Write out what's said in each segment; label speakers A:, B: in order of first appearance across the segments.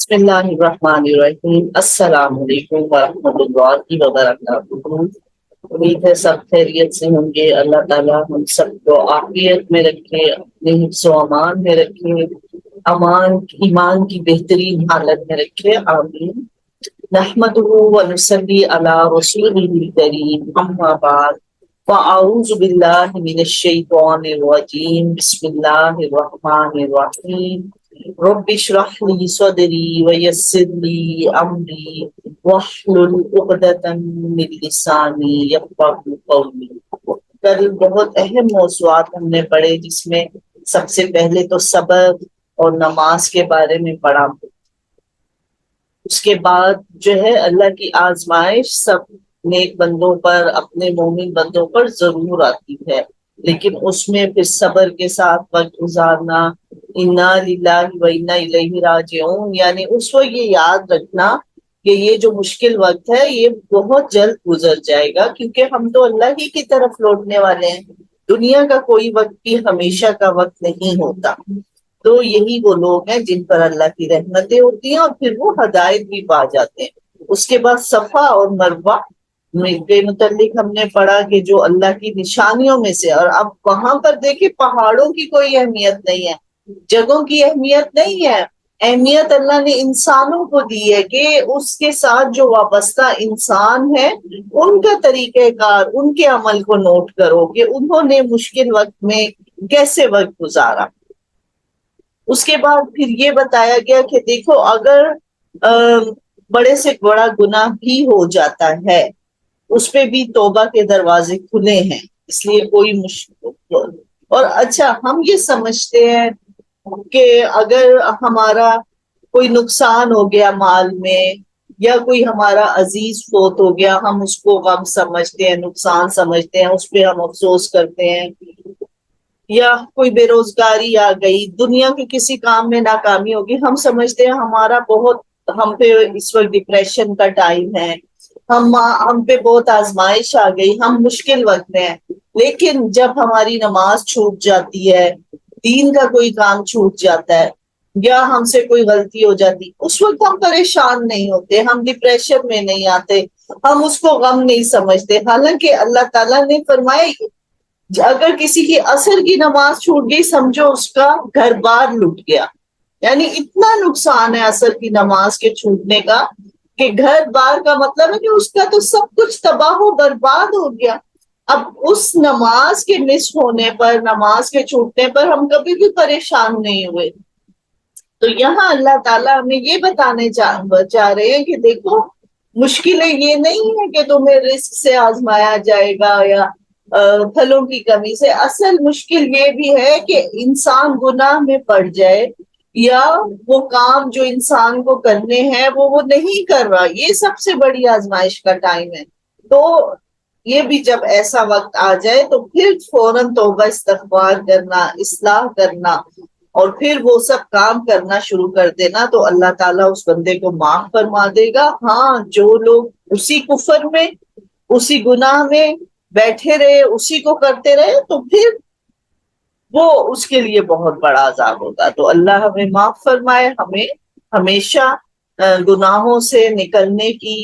A: بسم اللہ الرحمن الرحیم۔ السلام علیکم ورحمۃ اللہ وبرکاتہ۔ امید ہے سب خیریت سے ہوں گے۔ اللہ تعالیٰ ہم سب کو عافیت میں رکھے، اپنے حفظ و امان میں رکھے، امان ایمان کی بہترین حالت میں رکھے، آمین۔ نحمدہ ونصلی علی رسولہ الکریم، اما بعد فاعوذ باللہ من الشیطان الرجیم، بسم اللہ الرحمن الرحیم۔ رب اشرح لی صدری ویسر لی امری واحلل عقدۃ من لسانی یفقہوا قولی۔ کل بہت اہم موضوعات ہم نے پڑھے، جس میں سب سے پہلے تو صبر اور نماز کے بارے میں پڑھا۔ اس کے بعد جو ہے اللہ کی آزمائش سب نیک بندوں پر، اپنے مومن بندوں پر ضرور آتی ہے، لیکن اس میں پھر صبر کے ساتھ وقت گزارنا، انا للہ و انا الیہ راجعون، یعنی اس وقت یہ یاد رکھنا کہ یہ جو مشکل وقت ہے یہ بہت جلد گزر جائے گا، کیونکہ ہم تو اللہ ہی کی طرف لوٹنے والے ہیں۔ دنیا کا کوئی وقت بھی ہمیشہ کا وقت نہیں ہوتا۔ تو یہی وہ لوگ ہیں جن پر اللہ کی رحمتیں ہوتی ہیں اور پھر وہ ہدایت بھی پا جاتے ہیں۔ اس کے بعد صفا اور مروہ کے متعلق ہم نے پڑھا کہ جو اللہ کی نشانیوں میں سے، اور اب وہاں پر دیکھیں پہاڑوں کی کوئی اہمیت نہیں ہے، جگہوں کی اہمیت نہیں ہے، اہمیت اللہ نے انسانوں کو دی ہے کہ اس کے ساتھ جو وابستہ انسان ہے ان کا طریقہ کار، ان کے عمل کو نوٹ کرو کہ انہوں نے مشکل وقت میں کیسے وقت گزارا۔ اس کے بعد پھر یہ بتایا گیا کہ دیکھو اگر بڑے سے بڑا گناہ بھی ہو جاتا ہے، اس پہ بھی توبہ کے دروازے کھلے ہیں، اس لیے کوئی مشکل۔ اور اچھا ہم یہ سمجھتے ہیں کہ اگر ہمارا کوئی نقصان ہو گیا مال میں، یا کوئی ہمارا عزیز فوت ہو گیا، ہم اس کو غم سمجھتے ہیں، نقصان سمجھتے ہیں، اس پہ ہم افسوس کرتے ہیں، یا کوئی بے روزگاری آ گئی، دنیا کے کسی کام میں ناکامی ہوگی، ہم سمجھتے ہیں ہمارا بہت، ہم پہ اس وقت ڈپریشن کا ٹائم ہے، ہم پہ بہت آزمائش آ گئی، ہم مشکل وقت میں ہیں۔ لیکن جب ہماری نماز چھوٹ جاتی ہے، دین کا کوئی کام چھوٹ جاتا ہے، یا ہم سے کوئی غلطی ہو جاتی، اس وقت ہم پریشان نہیں ہوتے، ہم ڈپریشن میں نہیں آتے، ہم اس کو غم نہیں سمجھتے۔ حالانکہ اللہ تعالیٰ نے فرمایا اگر کسی کی عصر کی نماز چھوٹ گئی، سمجھو اس کا گھر بار لٹ گیا، یعنی اتنا نقصان ہے عصر کی نماز کے چھوٹنے کا کہ گھر بار کا مطلب ہے کہ اس کا تو سب کچھ تباہ و برباد ہو گیا۔ اب اس نماز کے مس ہونے پر، نماز کے چھوٹنے پر ہم کبھی بھی پریشان نہیں ہوئے۔ تو یہاں اللہ تعالیٰ ہمیں یہ بتانے چاہ رہے ہیں کہ دیکھو مشکلیں یہ نہیں ہے کہ تمہیں رزق سے آزمایا جائے گا یا پھلوں کی کمی سے، اصل مشکل یہ بھی ہے کہ انسان گناہ میں پڑ جائے، یا وہ کام جو انسان کو کرنے ہیں وہ نہیں کر رہا، یہ سب سے بڑی آزمائش کا ٹائم ہے۔ تو یہ بھی جب ایسا وقت آ جائے تو پھر فوراً توبہ استغفار کرنا، اصلاح کرنا، اور پھر وہ سب کام کرنا شروع کر دینا، تو اللہ تعالیٰ اس بندے کو معاف فرما دے گا۔ ہاں جو لوگ اسی کفر میں، اسی گناہ میں بیٹھے رہے، اسی کو کرتے رہے، تو پھر وہ اس کے لیے بہت بڑا عذاب ہوگا۔ تو اللہ ہمیں معاف فرمائے، ہمیں ہمیشہ گناہوں سے نکلنے کی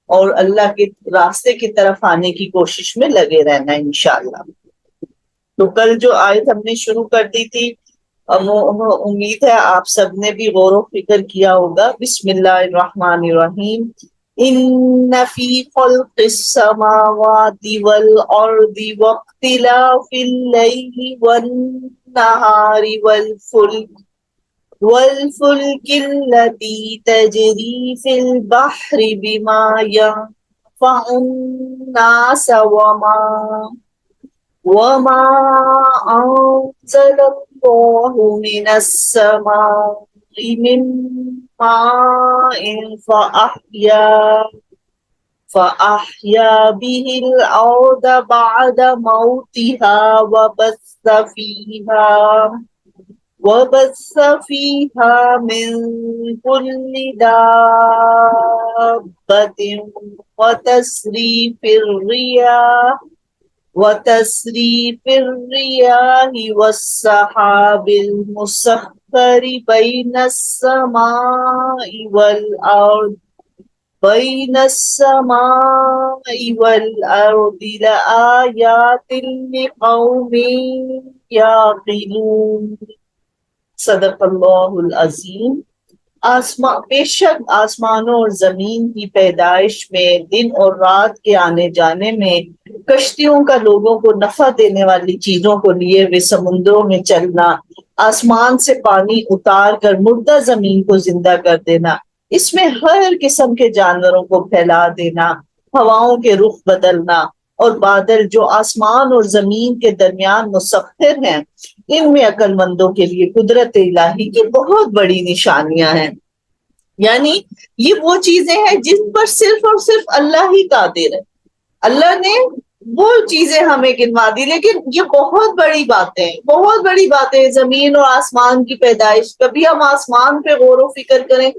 A: اور اللہ کے راستے کی طرف آنے کی کوشش میں لگے رہنا انشاءاللہ۔ تو کل جو آیت ہم نے شروع کر دی تھی، امید ہے آپ سب نے بھی غور و فکر کیا ہوگا۔ بسم اللہ الرحمن الرحیم۔ ان فی خلق السماوات والارض واختلاف اللیل والنہار والفلک التي تجری فی البحر بما ينفع الناس وما أنزل الله من السماء من ماء فأحيا به الأرض بعد موتها وبث فيها من كل دابة وتصريف الرياح والسحاب المسخر الفرق بین السماء والارض بین السماء والارض لآیات لقوم یعقلون۔ صدق اللہ العظیم۔ بے شک آسمانوں اور زمین کی پیدائش میں، دن اور رات کے آنے جانے میں، کشتیوں کا لوگوں کو نفع دینے والی چیزوں کو لیے ہوئے سمندروں میں چلنا، آسمان سے پانی اتار کر مردہ زمین کو زندہ کر دینا، اس میں ہر قسم کے جانوروں کو پھیلا دینا، ہواؤں کے رخ بدلنا، اور بادل جو آسمان اور زمین کے درمیان مسخر ہیں، ان میں عقل مندوں کے لیے قدرت الہی کی بہت بڑی نشانیاں ہیں۔ یعنی یہ وہ چیزیں ہیں جن پر صرف اور صرف اللہ ہی قادر ہے۔ اللہ نے وہ چیزیں ہمیں گنوا دی، لیکن یہ بہت بڑی باتیں، بہت بڑی باتیں، زمین اور آسمان کی پیدائش۔ کبھی ہم آسمان پہ غور و فکر کریں،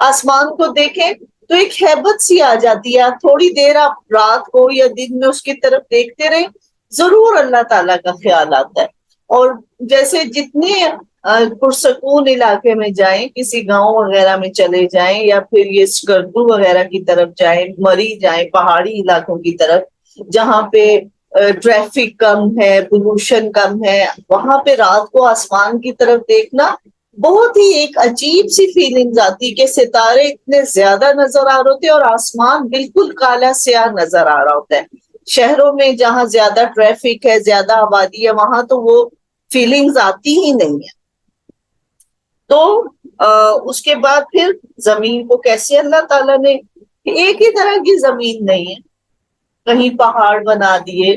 A: آسمان کو دیکھیں تو ایک ہیبت سی آ جاتی ہے۔ تھوڑی دیر آپ رات کو یا دن میں اس کی طرف دیکھتے رہیں، ضرور اللہ تعالیٰ کا خیال آتا ہے۔ اور جیسے جتنے پرسکون علاقے میں جائیں، کسی گاؤں وغیرہ میں چلے جائیں، یا پھر یہ اسکردو وغیرہ کی طرف جائیں، مری جائیں، پہاڑی علاقوں کی طرف جہاں پہ ٹریفک کم ہے، پولوشن کم ہے، وہاں پہ رات کو آسمان کی طرف دیکھنا بہت ہی ایک عجیب سی فیلنگز آتی کہ ستارے اتنے زیادہ نظر آ رہے ہوتے اور آسمان بالکل کالا سیاہ نظر آ رہا ہوتا ہے۔ شہروں میں جہاں زیادہ ٹریفک ہے، زیادہ آبادی ہے، وہاں تو وہ فیلنگز آتی ہی نہیں ہے۔ تو اس کے بعد پھر زمین کو کیسے اللہ تعالیٰ نے، ایک ہی طرح کی زمین نہیں ہے، کہیں پہاڑ بنا دیے،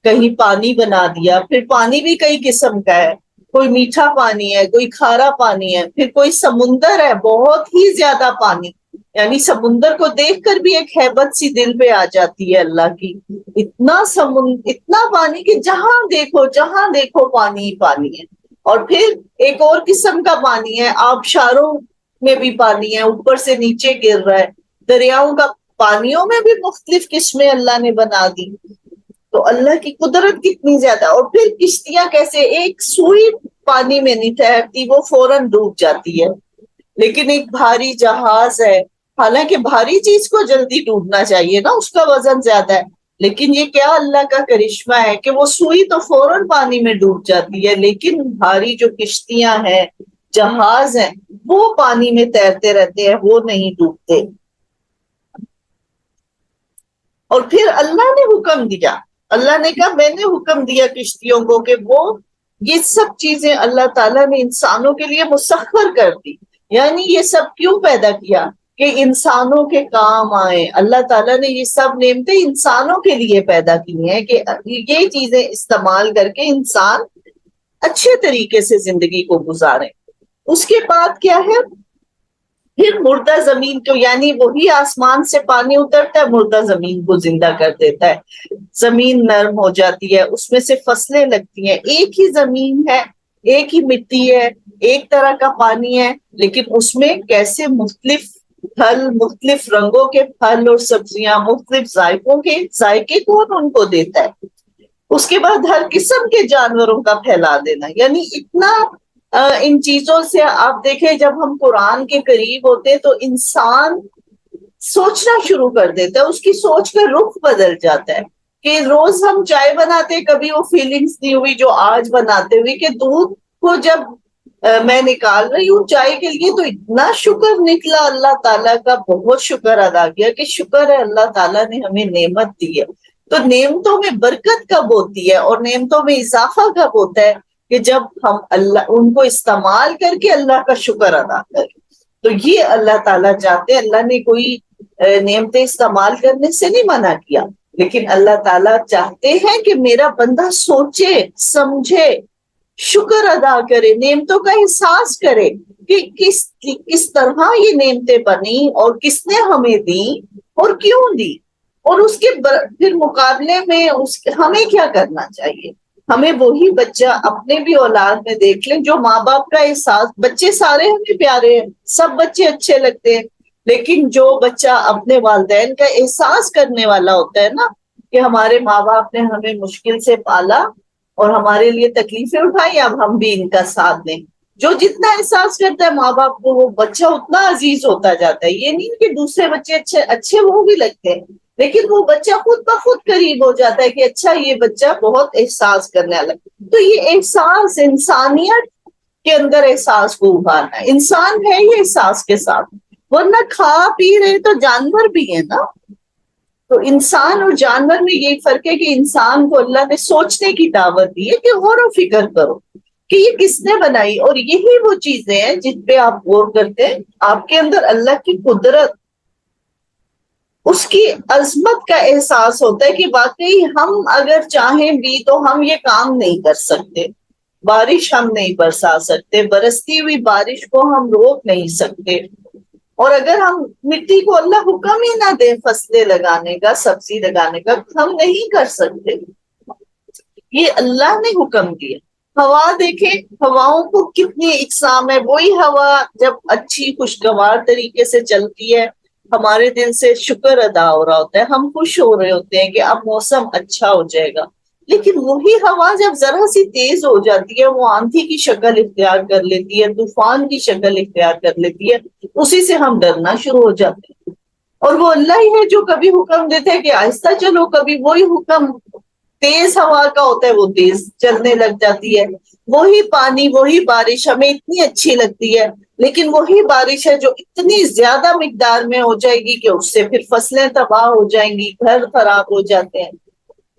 A: کہیں پانی بنا دیا، پھر پانی بھی کئی قسم کا ہے، کوئی میٹھا پانی ہے، کوئی کھارا پانی ہے، پھر کوئی سمندر ہے بہت ہی زیادہ پانی، یعنی سمندر کو دیکھ کر بھی ایک ہیبت سی دل پہ آ جاتی ہے اللہ کی۔ اتنا پانی کہ جہاں دیکھو پانی ہی پانی ہے۔ اور پھر ایک اور قسم کا پانی ہے، آبشاروں میں بھی پانی ہے، اوپر سے نیچے گر رہا ہے، دریاؤں کا پانیوں میں بھی مختلف قسمیں اللہ نے بنا دی۔ تو اللہ کی قدرت کتنی زیادہ۔ اور پھر کشتیاں کیسے، ایک سوئی پانی میں نہیں ٹھہرتی، وہ فوراً ڈوب جاتی ہے، لیکن ایک بھاری جہاز ہے، حالانکہ بھاری چیز کو جلدی ڈوبنا چاہیے نا، اس کا وزن زیادہ ہے، لیکن یہ کیا اللہ کا کرشمہ ہے کہ وہ سوئی تو فوراً پانی میں ڈوب جاتی ہے، لیکن بھاری جو کشتیاں ہیں، جہاز ہیں، وہ پانی میں تیرتے رہتے ہیں، وہ نہیں ڈوبتے۔ اور پھر اللہ نے حکم دیا، اللہ نے کہا میں نے حکم دیا کشتیوں کو کہ وہ یہ سب چیزیں اللہ تعالیٰ نے انسانوں کے لیے مسخر کر دی۔ یعنی یہ سب کیوں پیدا کیا کہ انسانوں کے کام آئے۔ اللہ تعالیٰ نے یہ سب نعمتیں انسانوں کے لیے پیدا کی ہیں کہ یہ چیزیں استعمال کر کے انسان اچھے طریقے سے زندگی کو گزاریں۔ اس کے بعد کیا ہے، پھر مردہ زمین کو، یعنی وہی آسمان سے پانی اترتا ہے، مردہ زمین کو زندہ کر دیتا ہے، زمین نرم ہو جاتی ہے، اس میں سے فصلیں لگتی ہیں۔ ایک ہی زمین ہے، ایک ہی مٹی ہے، ایک طرح کا پانی ہے، لیکن اس میں کیسے مختلف پھل، مختلف رنگوں کے پھل اور سبزیاں، مختلف ذائقے کون ان کو دیتا ہے۔ اس کے بعد ہر قسم کے جانوروں کا پھیلا دینا، یعنی اتنا ان چیزوں سے آپ دیکھیں، جب ہم قرآن کے قریب ہوتے تو انسان سوچنا شروع کر دیتا ہے، اس کی سوچ کا رخ بدل جاتا ہے۔ کہ روز ہم چائے بناتے، کبھی وہ فیلنگز نہیں ہوئی جو آج بناتے ہوئے کہ دودھ کو جب میں نکال رہی ہوں چائے کے لیے تو اتنا شکر نکلا اللہ تعالیٰ کا، بہت شکر ادا کیا کہ شکر ہے اللہ تعالیٰ نے ہمیں نعمت دی ہے۔ تو نعمتوں میں برکت کب ہوتی ہے اور نعمتوں میں اضافہ کب ہوتا ہے کہ جب ہم ان کو استعمال کر کے اللہ کا شکر ادا کریں۔ تو یہ اللہ تعالیٰ چاہتے ہیں، اللہ نے کوئی نعمتیں استعمال کرنے سے نہیں منع کیا، لیکن اللہ تعالیٰ چاہتے ہیں کہ میرا بندہ سوچے، سمجھے، شکر ادا کرے، نعمتوں کا احساس کرے کہ کس طرح یہ نعمتیں بنی اور کس نے ہمیں دی اور کیوں دی، اور اس کے پھر مقابلے میں ہمیں کیا کرنا چاہیے۔ ہمیں وہی بچہ اپنے بھی اولاد میں دیکھ لیں جو ماں باپ کا احساس، بچے سارے ہمیں پیارے ہیں، سب بچے اچھے لگتے ہیں، لیکن جو بچہ اپنے والدین کا احساس کرنے والا ہوتا ہے نا کہ ہمارے ماں باپ نے ہمیں مشکل سے پالا اور ہمارے لیے تکلیفیں اٹھائی، اب ہم بھی ان کا ساتھ دیں، جو جتنا احساس کرتا ہے ماں باپ کو، وہ بچہ اتنا عزیز ہوتا جاتا ہے. یہ نہیں کہ دوسرے بچے اچھے اچھے وہ بھی لگتے ہیں، لیکن وہ بچہ خود بخود قریب ہو جاتا ہے کہ اچھا یہ بچہ بہت احساس کرنے والا. تو یہ احساس انسانیت کے اندر احساس کو ابھارنا ہے. انسان ہے یہ احساس کے ساتھ، ورنہ کھا پی رہے تو جانور بھی ہے نا. تو انسان اور جانور میں یہی فرق ہے کہ انسان کو اللہ نے سوچنے کی دعوت دی ہے کہ غور و فکر کرو کہ یہ کس نے بنائی. اور یہی وہ چیزیں ہیں جن پہ آپ غور کرتے ہیں، آپ کے اندر اللہ کی قدرت، اس کی عظمت کا احساس ہوتا ہے کہ واقعی ہم اگر چاہیں بھی تو ہم یہ کام نہیں کر سکتے. بارش ہم نہیں برسا سکتے، برستی ہوئی بارش کو ہم روک نہیں سکتے. اور اگر ہم مٹی کو اللہ حکم ہی نہ دے فصلیں لگانے کا، سبزی لگانے کا، ہم نہیں کر سکتے. یہ اللہ نے حکم دیا. ہوا دیکھیں، ہواؤں کو کتنی اقسام ہے. وہی ہوا جب اچھی خوشگوار طریقے سے چلتی ہے، ہمارے دل سے شکر ادا ہو رہا ہوتا ہے، ہم خوش ہو رہے ہوتے ہیں کہ اب موسم اچھا ہو جائے گا. لیکن وہی ہوا جب ذرا سی تیز ہو جاتی ہے، وہ آندھی کی شکل اختیار کر لیتی ہے، طوفان کی شکل اختیار کر لیتی ہے، اسی سے ہم ڈرنا شروع ہو جاتے ہیں. اور وہ اللہ ہی ہے جو کبھی حکم دیتے ہیں کہ آہستہ چلو، کبھی وہی حکم تیز ہوا کا ہوتا ہے، وہ تیز چلنے لگ جاتی ہے. وہی پانی، وہی بارش ہمیں اتنی اچھی لگتی ہے، لیکن وہی بارش ہے جو اتنی زیادہ مقدار میں ہو جائے گی کہ اس سے پھر فصلیں تباہ ہو جائیں گی، گھر خراب ہو جاتے ہیں.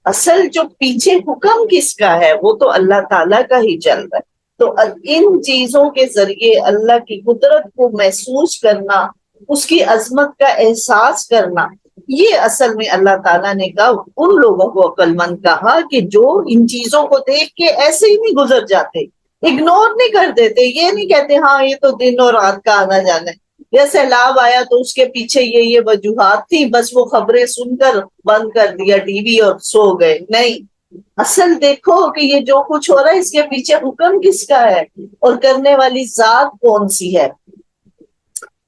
A: اصل جو پیچھے حکم کس کا ہے وہ تو اللہ تعالیٰ کا ہی چل رہا ہے. تو ان چیزوں کے ذریعے اللہ کی قدرت کو محسوس کرنا، اس کی عظمت کا احساس کرنا، یہ اصل میں اللہ تعالیٰ نے کہا ان لوگوں کو عقل مند کہا کہ جو ان چیزوں کو دیکھ کے ایسے ہی نہیں گزر جاتے، اگنور نہیں کر دیتے. یہ نہیں کہتے ہاں یہ تو دن اور رات کا آنا جانا ہے، جیسے سیلاب آیا تو اس کے پیچھے یہ وجوہات تھی، بس وہ خبریں سن کر بند کر دیا ٹی وی اور سو گئے. نہیں، اصل دیکھو کہ یہ جو کچھ ہو رہا ہے اس کے پیچھے حکم کس کا ہے اور کرنے والی ذات کون سی ہے.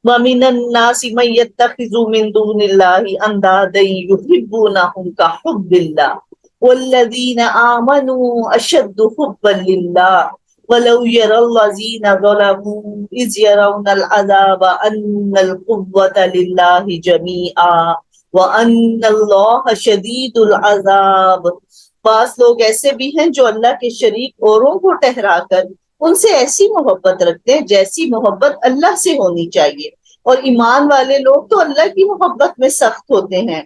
A: وَمِنَ النَّاسِ مَن يَتَّخِذُ مِن دُونِ اللَّهِ أَندَادًا يُحِبُّونَهُمْ كَحُبِّ اللَّهِ وَالَّذِينَ آمَنُوا أَشَدُّ حُبًّا لِلَّهِ وَلَوْ يَرَى الَّذِينَ ظَلَمُوا إِذْ يَرَوْنَ الْعَذَابَ أَنَّ الْقُوَّةَ لِلَّهِ جَمِيعًا وَأَنَّ اللَّهَ شَدِيدُ الْعَذَابِ. بعض لوگ ایسے بھی ہیں جو اللہ کے شریک اوروں کو ٹھہرا کر ان سے ایسی محبت رکھتے ہیں جیسی محبت اللہ سے ہونی چاہیے. اور ایمان والے لوگ تو اللہ کی محبت میں سخت ہوتے ہیں.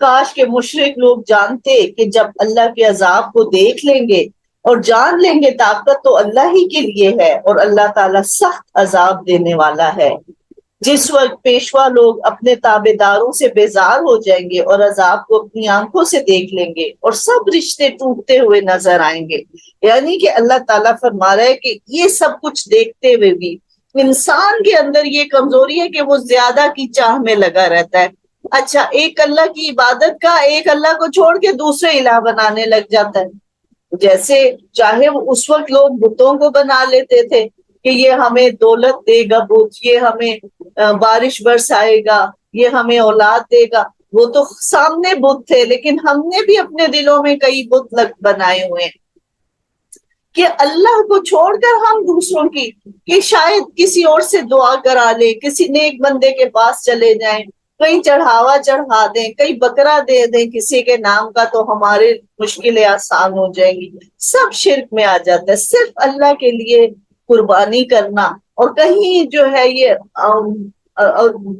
A: کاش کہ مشرک لوگ جانتے کہ جب اللہ کے عذاب کو دیکھ لیں گے اور جان لیں گے طاقت تو اللہ ہی کے لیے ہے، اور اللہ تعالیٰ سخت عذاب دینے والا ہے. جس وقت پیشوا لوگ اپنے تابع داروں سے بیزار ہو جائیں گے اور عذاب کو اپنی آنکھوں سے دیکھ لیں گے اور سب رشتے ٹوٹتے ہوئے نظر آئیں گے. یعنی کہ اللہ تعالیٰ فرما رہا ہے کہ یہ سب کچھ دیکھتے ہوئے بھی انسان کے اندر یہ کمزوری ہے کہ وہ زیادہ کی چاہ میں لگا رہتا ہے. اچھا، ایک اللہ کی عبادت کا ایک اللہ کو چھوڑ کے دوسرے الہ بنانے لگ جاتا ہے. جیسے چاہے وہ اس وقت لوگ بتوں کو بنا لیتے تھے کہ یہ ہمیں دولت دے گا بت، یہ ہمیں بارش برسائے گا، یہ ہمیں اولاد دے گا. وہ تو سامنے بت تھے، لیکن ہم نے بھی اپنے دلوں میں کئی بت بنائے ہوئے ہیں کہ اللہ کو چھوڑ کر ہم دوسروں کی، کہ شاید کسی اور سے دعا کرا لیں، کسی نیک بندے کے پاس چلے جائیں، کہیں چڑھاوا چڑھا دیں، کہیں بکرا دے دیں کسی کے نام کا تو ہمارے مشکلیں آسان ہو جائیں گی. سب شرک میں آ جاتا ہے. صرف اللہ کے لیے قربانی کرنا، اور کہیں جو ہے یہ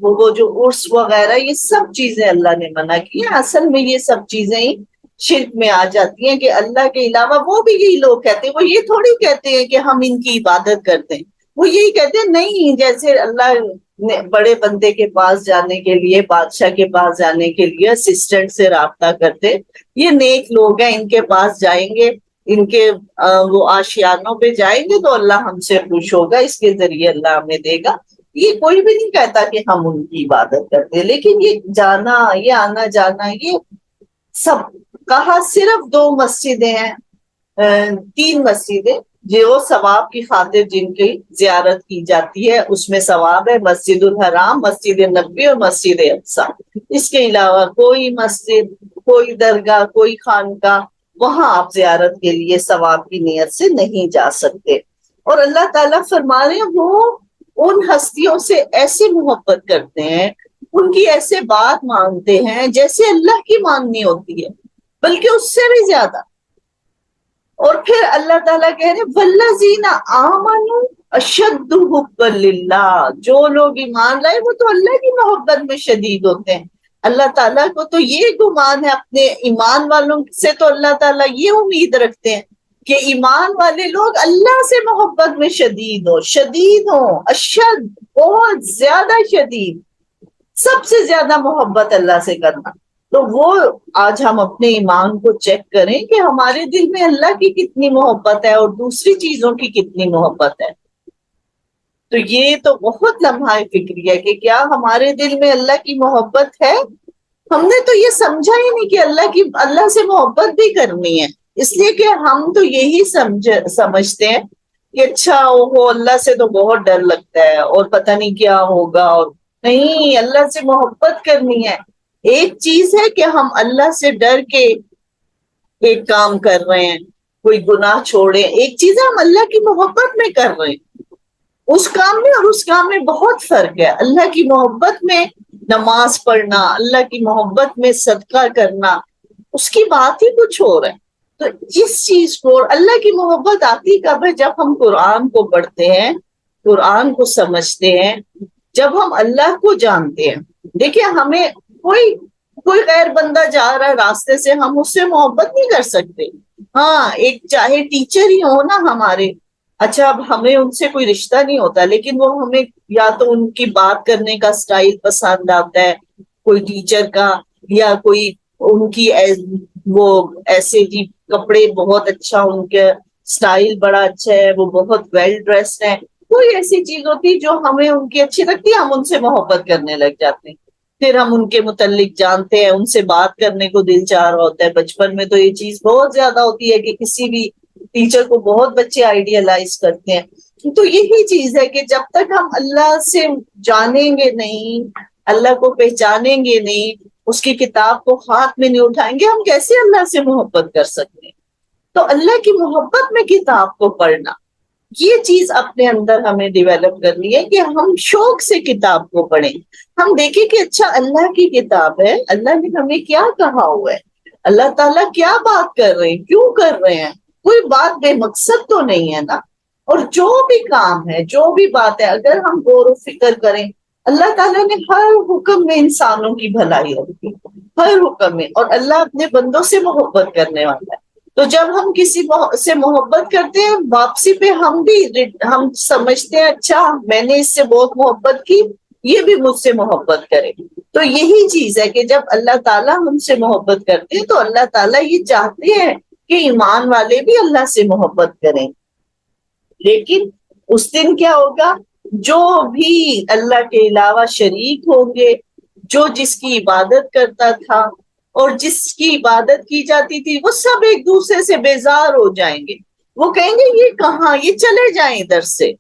A: وہ جو عرس وغیرہ یہ سب چیزیں اللہ نے منع کی ہیں. اصل میں یہ سب چیزیں ہی شرک میں آ جاتی ہیں کہ اللہ کے علاوہ وہ بھی یہی لوگ کہتے ہیں. وہ یہ تھوڑی کہتے ہیں کہ ہم ان کی عبادت کرتے ہیں، وہ یہی کہتے ہیں نہیں، جیسے اللہ نے بڑے بندے کے پاس جانے کے لیے، بادشاہ کے پاس جانے کے لیے اسسٹنٹ سے رابطہ کرتے، یہ نیک لوگ ہیں، ان کے پاس جائیں گے، ان کے وہ آشیانوں پہ جائیں گے تو اللہ ہم سے خوش ہوگا، اس کے ذریعے اللہ ہمیں دے گا. یہ کوئی بھی نہیں کہتا کہ ہم ان کی عبادت کرتے. لیکن یہ جانا، یہ آنا جانا، یہ سب کہا صرف 2 مسجدیں ہیں، 3 مسجدیں جو ثواب کی خاطر جن کی زیارت کی جاتی ہے اس میں ثواب ہے: مسجد الحرام، مسجد نبوی اور مسجد اقصی. اس کے علاوہ کوئی مسجد، کوئی درگاہ، کوئی خانقاہ، وہاں آپ زیارت کے لیے ثواب کی نیت سے نہیں جا سکتے. اور اللہ تعالیٰ فرما رہے ہیں وہ ان ہستیوں سے ایسی محبت کرتے ہیں، ان کی ایسے بات مانتے ہیں جیسے اللہ کی ماننی ہوتی ہے، بلکہ اس سے بھی زیادہ۔ اور پھر اللہ تعالیٰ کہہ رہے والذین آمنوا اشد حبا للہ، جو لوگ ایمان لائے وہ تو اللہ کی محبت میں شدید ہوتے ہیں۔ اللہ تعالیٰ کو تو یہ گمان ہے اپنے ایمان والوں سے، تو اللہ تعالیٰ یہ امید رکھتے ہیں کہ ایمان والے لوگ اللہ سے محبت میں شدید ہوں، اشد بہت زیادہ شدید، سب سے زیادہ محبت اللہ سے کرنا۔ تو وہ آج ہم اپنے ایمان کو چیک کریں کہ ہمارے دل میں اللہ کی کتنی محبت ہے اور دوسری چیزوں کی کتنی محبت ہے۔ تو یہ تو بہت لمحہ فکری ہے کہ کیا ہمارے دل میں اللہ کی محبت ہے؟ ہم نے تو یہ سمجھا ہی نہیں کہ اللہ سے محبت بھی کرنی ہے، اس لیے کہ ہم تو یہی سمجھتے ہیں کہ اچھا وہ اللہ سے تو بہت ڈر لگتا ہے اور پتہ نہیں کیا ہوگا، اور نہیں، اللہ سے محبت کرنی ہے۔ ایک چیز ہے کہ ہم اللہ سے ڈر کے ایک کام کر رہے ہیں، کوئی گناہ چھوڑے، ایک چیز ہے ہم اللہ کی محبت میں کر رہے ہیں، اس کام میں اور اس کام میں بہت فرق ہے۔ اللہ کی محبت میں نماز پڑھنا، اللہ کی محبت میں صدقہ کرنا، اس کی بات ہی کچھ اور ہے۔ تو اس چیز کو، اللہ کی محبت آتی کب ہے؟ جب ہم قرآن کو پڑھتے ہیں، قرآن کو سمجھتے ہیں، جب ہم اللہ کو جانتے ہیں۔ دیکھیں ہمیں کوئی غیر بندہ جا رہا ہے راستے سے، ہم اس سے محبت نہیں کر سکتے۔ ہاں، ایک چاہے ٹیچر ہی ہو نا ہمارے، اچھا اب ہمیں ان سے کوئی رشتہ نہیں ہوتا، لیکن وہ ہمیں یا تو ان کی بات کرنے کا سٹائل پسند آتا ہے کوئی ٹیچر کا، یا کوئی ان کی وہ ایسے جی کپڑے بہت اچھا، ان کے سٹائل بڑا اچھا ہے، وہ بہت ویل ڈریسڈ ہے، کوئی ایسی چیز ہوتی جو ہمیں ان کی اچھی لگتی ہے، ہم ان سے محبت کرنے لگ جاتے ہیں، پھر ہم ان کے متعلق جانتے ہیں، ان سے بات کرنے کو دل چاہ رہا ہوتا ہے۔ بچپن میں تو یہ چیز بہت زیادہ ہوتی ہے کہ کسی بھی ٹیچر کو بہت بچے آئیڈیالائز کرتے ہیں۔ تو یہی چیز ہے کہ جب تک ہم اللہ سے جانیں گے نہیں، اللہ کو پہچانیں گے نہیں، اس کی کتاب کو ہاتھ میں نہیں اٹھائیں گے، ہم کیسے اللہ سے محبت کر سکتے ہیں؟ تو اللہ کی محبت میں کتاب کو پڑھنا، یہ چیز اپنے اندر ہمیں ڈیولپ کرنی ہے کہ ہم شوق سے کتاب کو پڑھیں، ہم دیکھیں کہ اچھا اللہ کی کتاب ہے، اللہ نے ہمیں کیا کہا ہوا ہے، اللہ تعالیٰ کیا بات کر رہے ہیں، کیوں کر رہے ہیں، کوئی بات بے مقصد تو نہیں ہے نا۔ اور جو بھی کام ہے، جو بھی بات ہے، اگر ہم غور و فکر کریں، اللہ تعالیٰ نے ہر حکم میں انسانوں کی بھلائی رکھی، ہر حکم میں، اور اللہ اپنے بندوں سے محبت کرنے والا ہے۔ تو جب ہم کسی سے محبت کرتے ہیں، واپسی پہ ہم سمجھتے ہیں اچھا میں نے اس سے بہت محبت کی، یہ بھی مجھ سے محبت کرے۔ تو یہی چیز ہے کہ جب اللہ تعالیٰ ہم سے محبت کرتے ہیں تو اللہ تعالیٰ یہ چاہتے ہیں کہ ایمان والے بھی اللہ سے محبت کریں۔ لیکن اس دن کیا ہوگا؟ جو بھی اللہ کے علاوہ شریک ہوں گے، جو جس کی عبادت کرتا تھا اور جس کی عبادت کی جاتی تھی، وہ سب ایک دوسرے سے بیزار ہو جائیں گے، وہ کہیں گے یہ کہاں، یہ چلے جائیں ادھر سے۔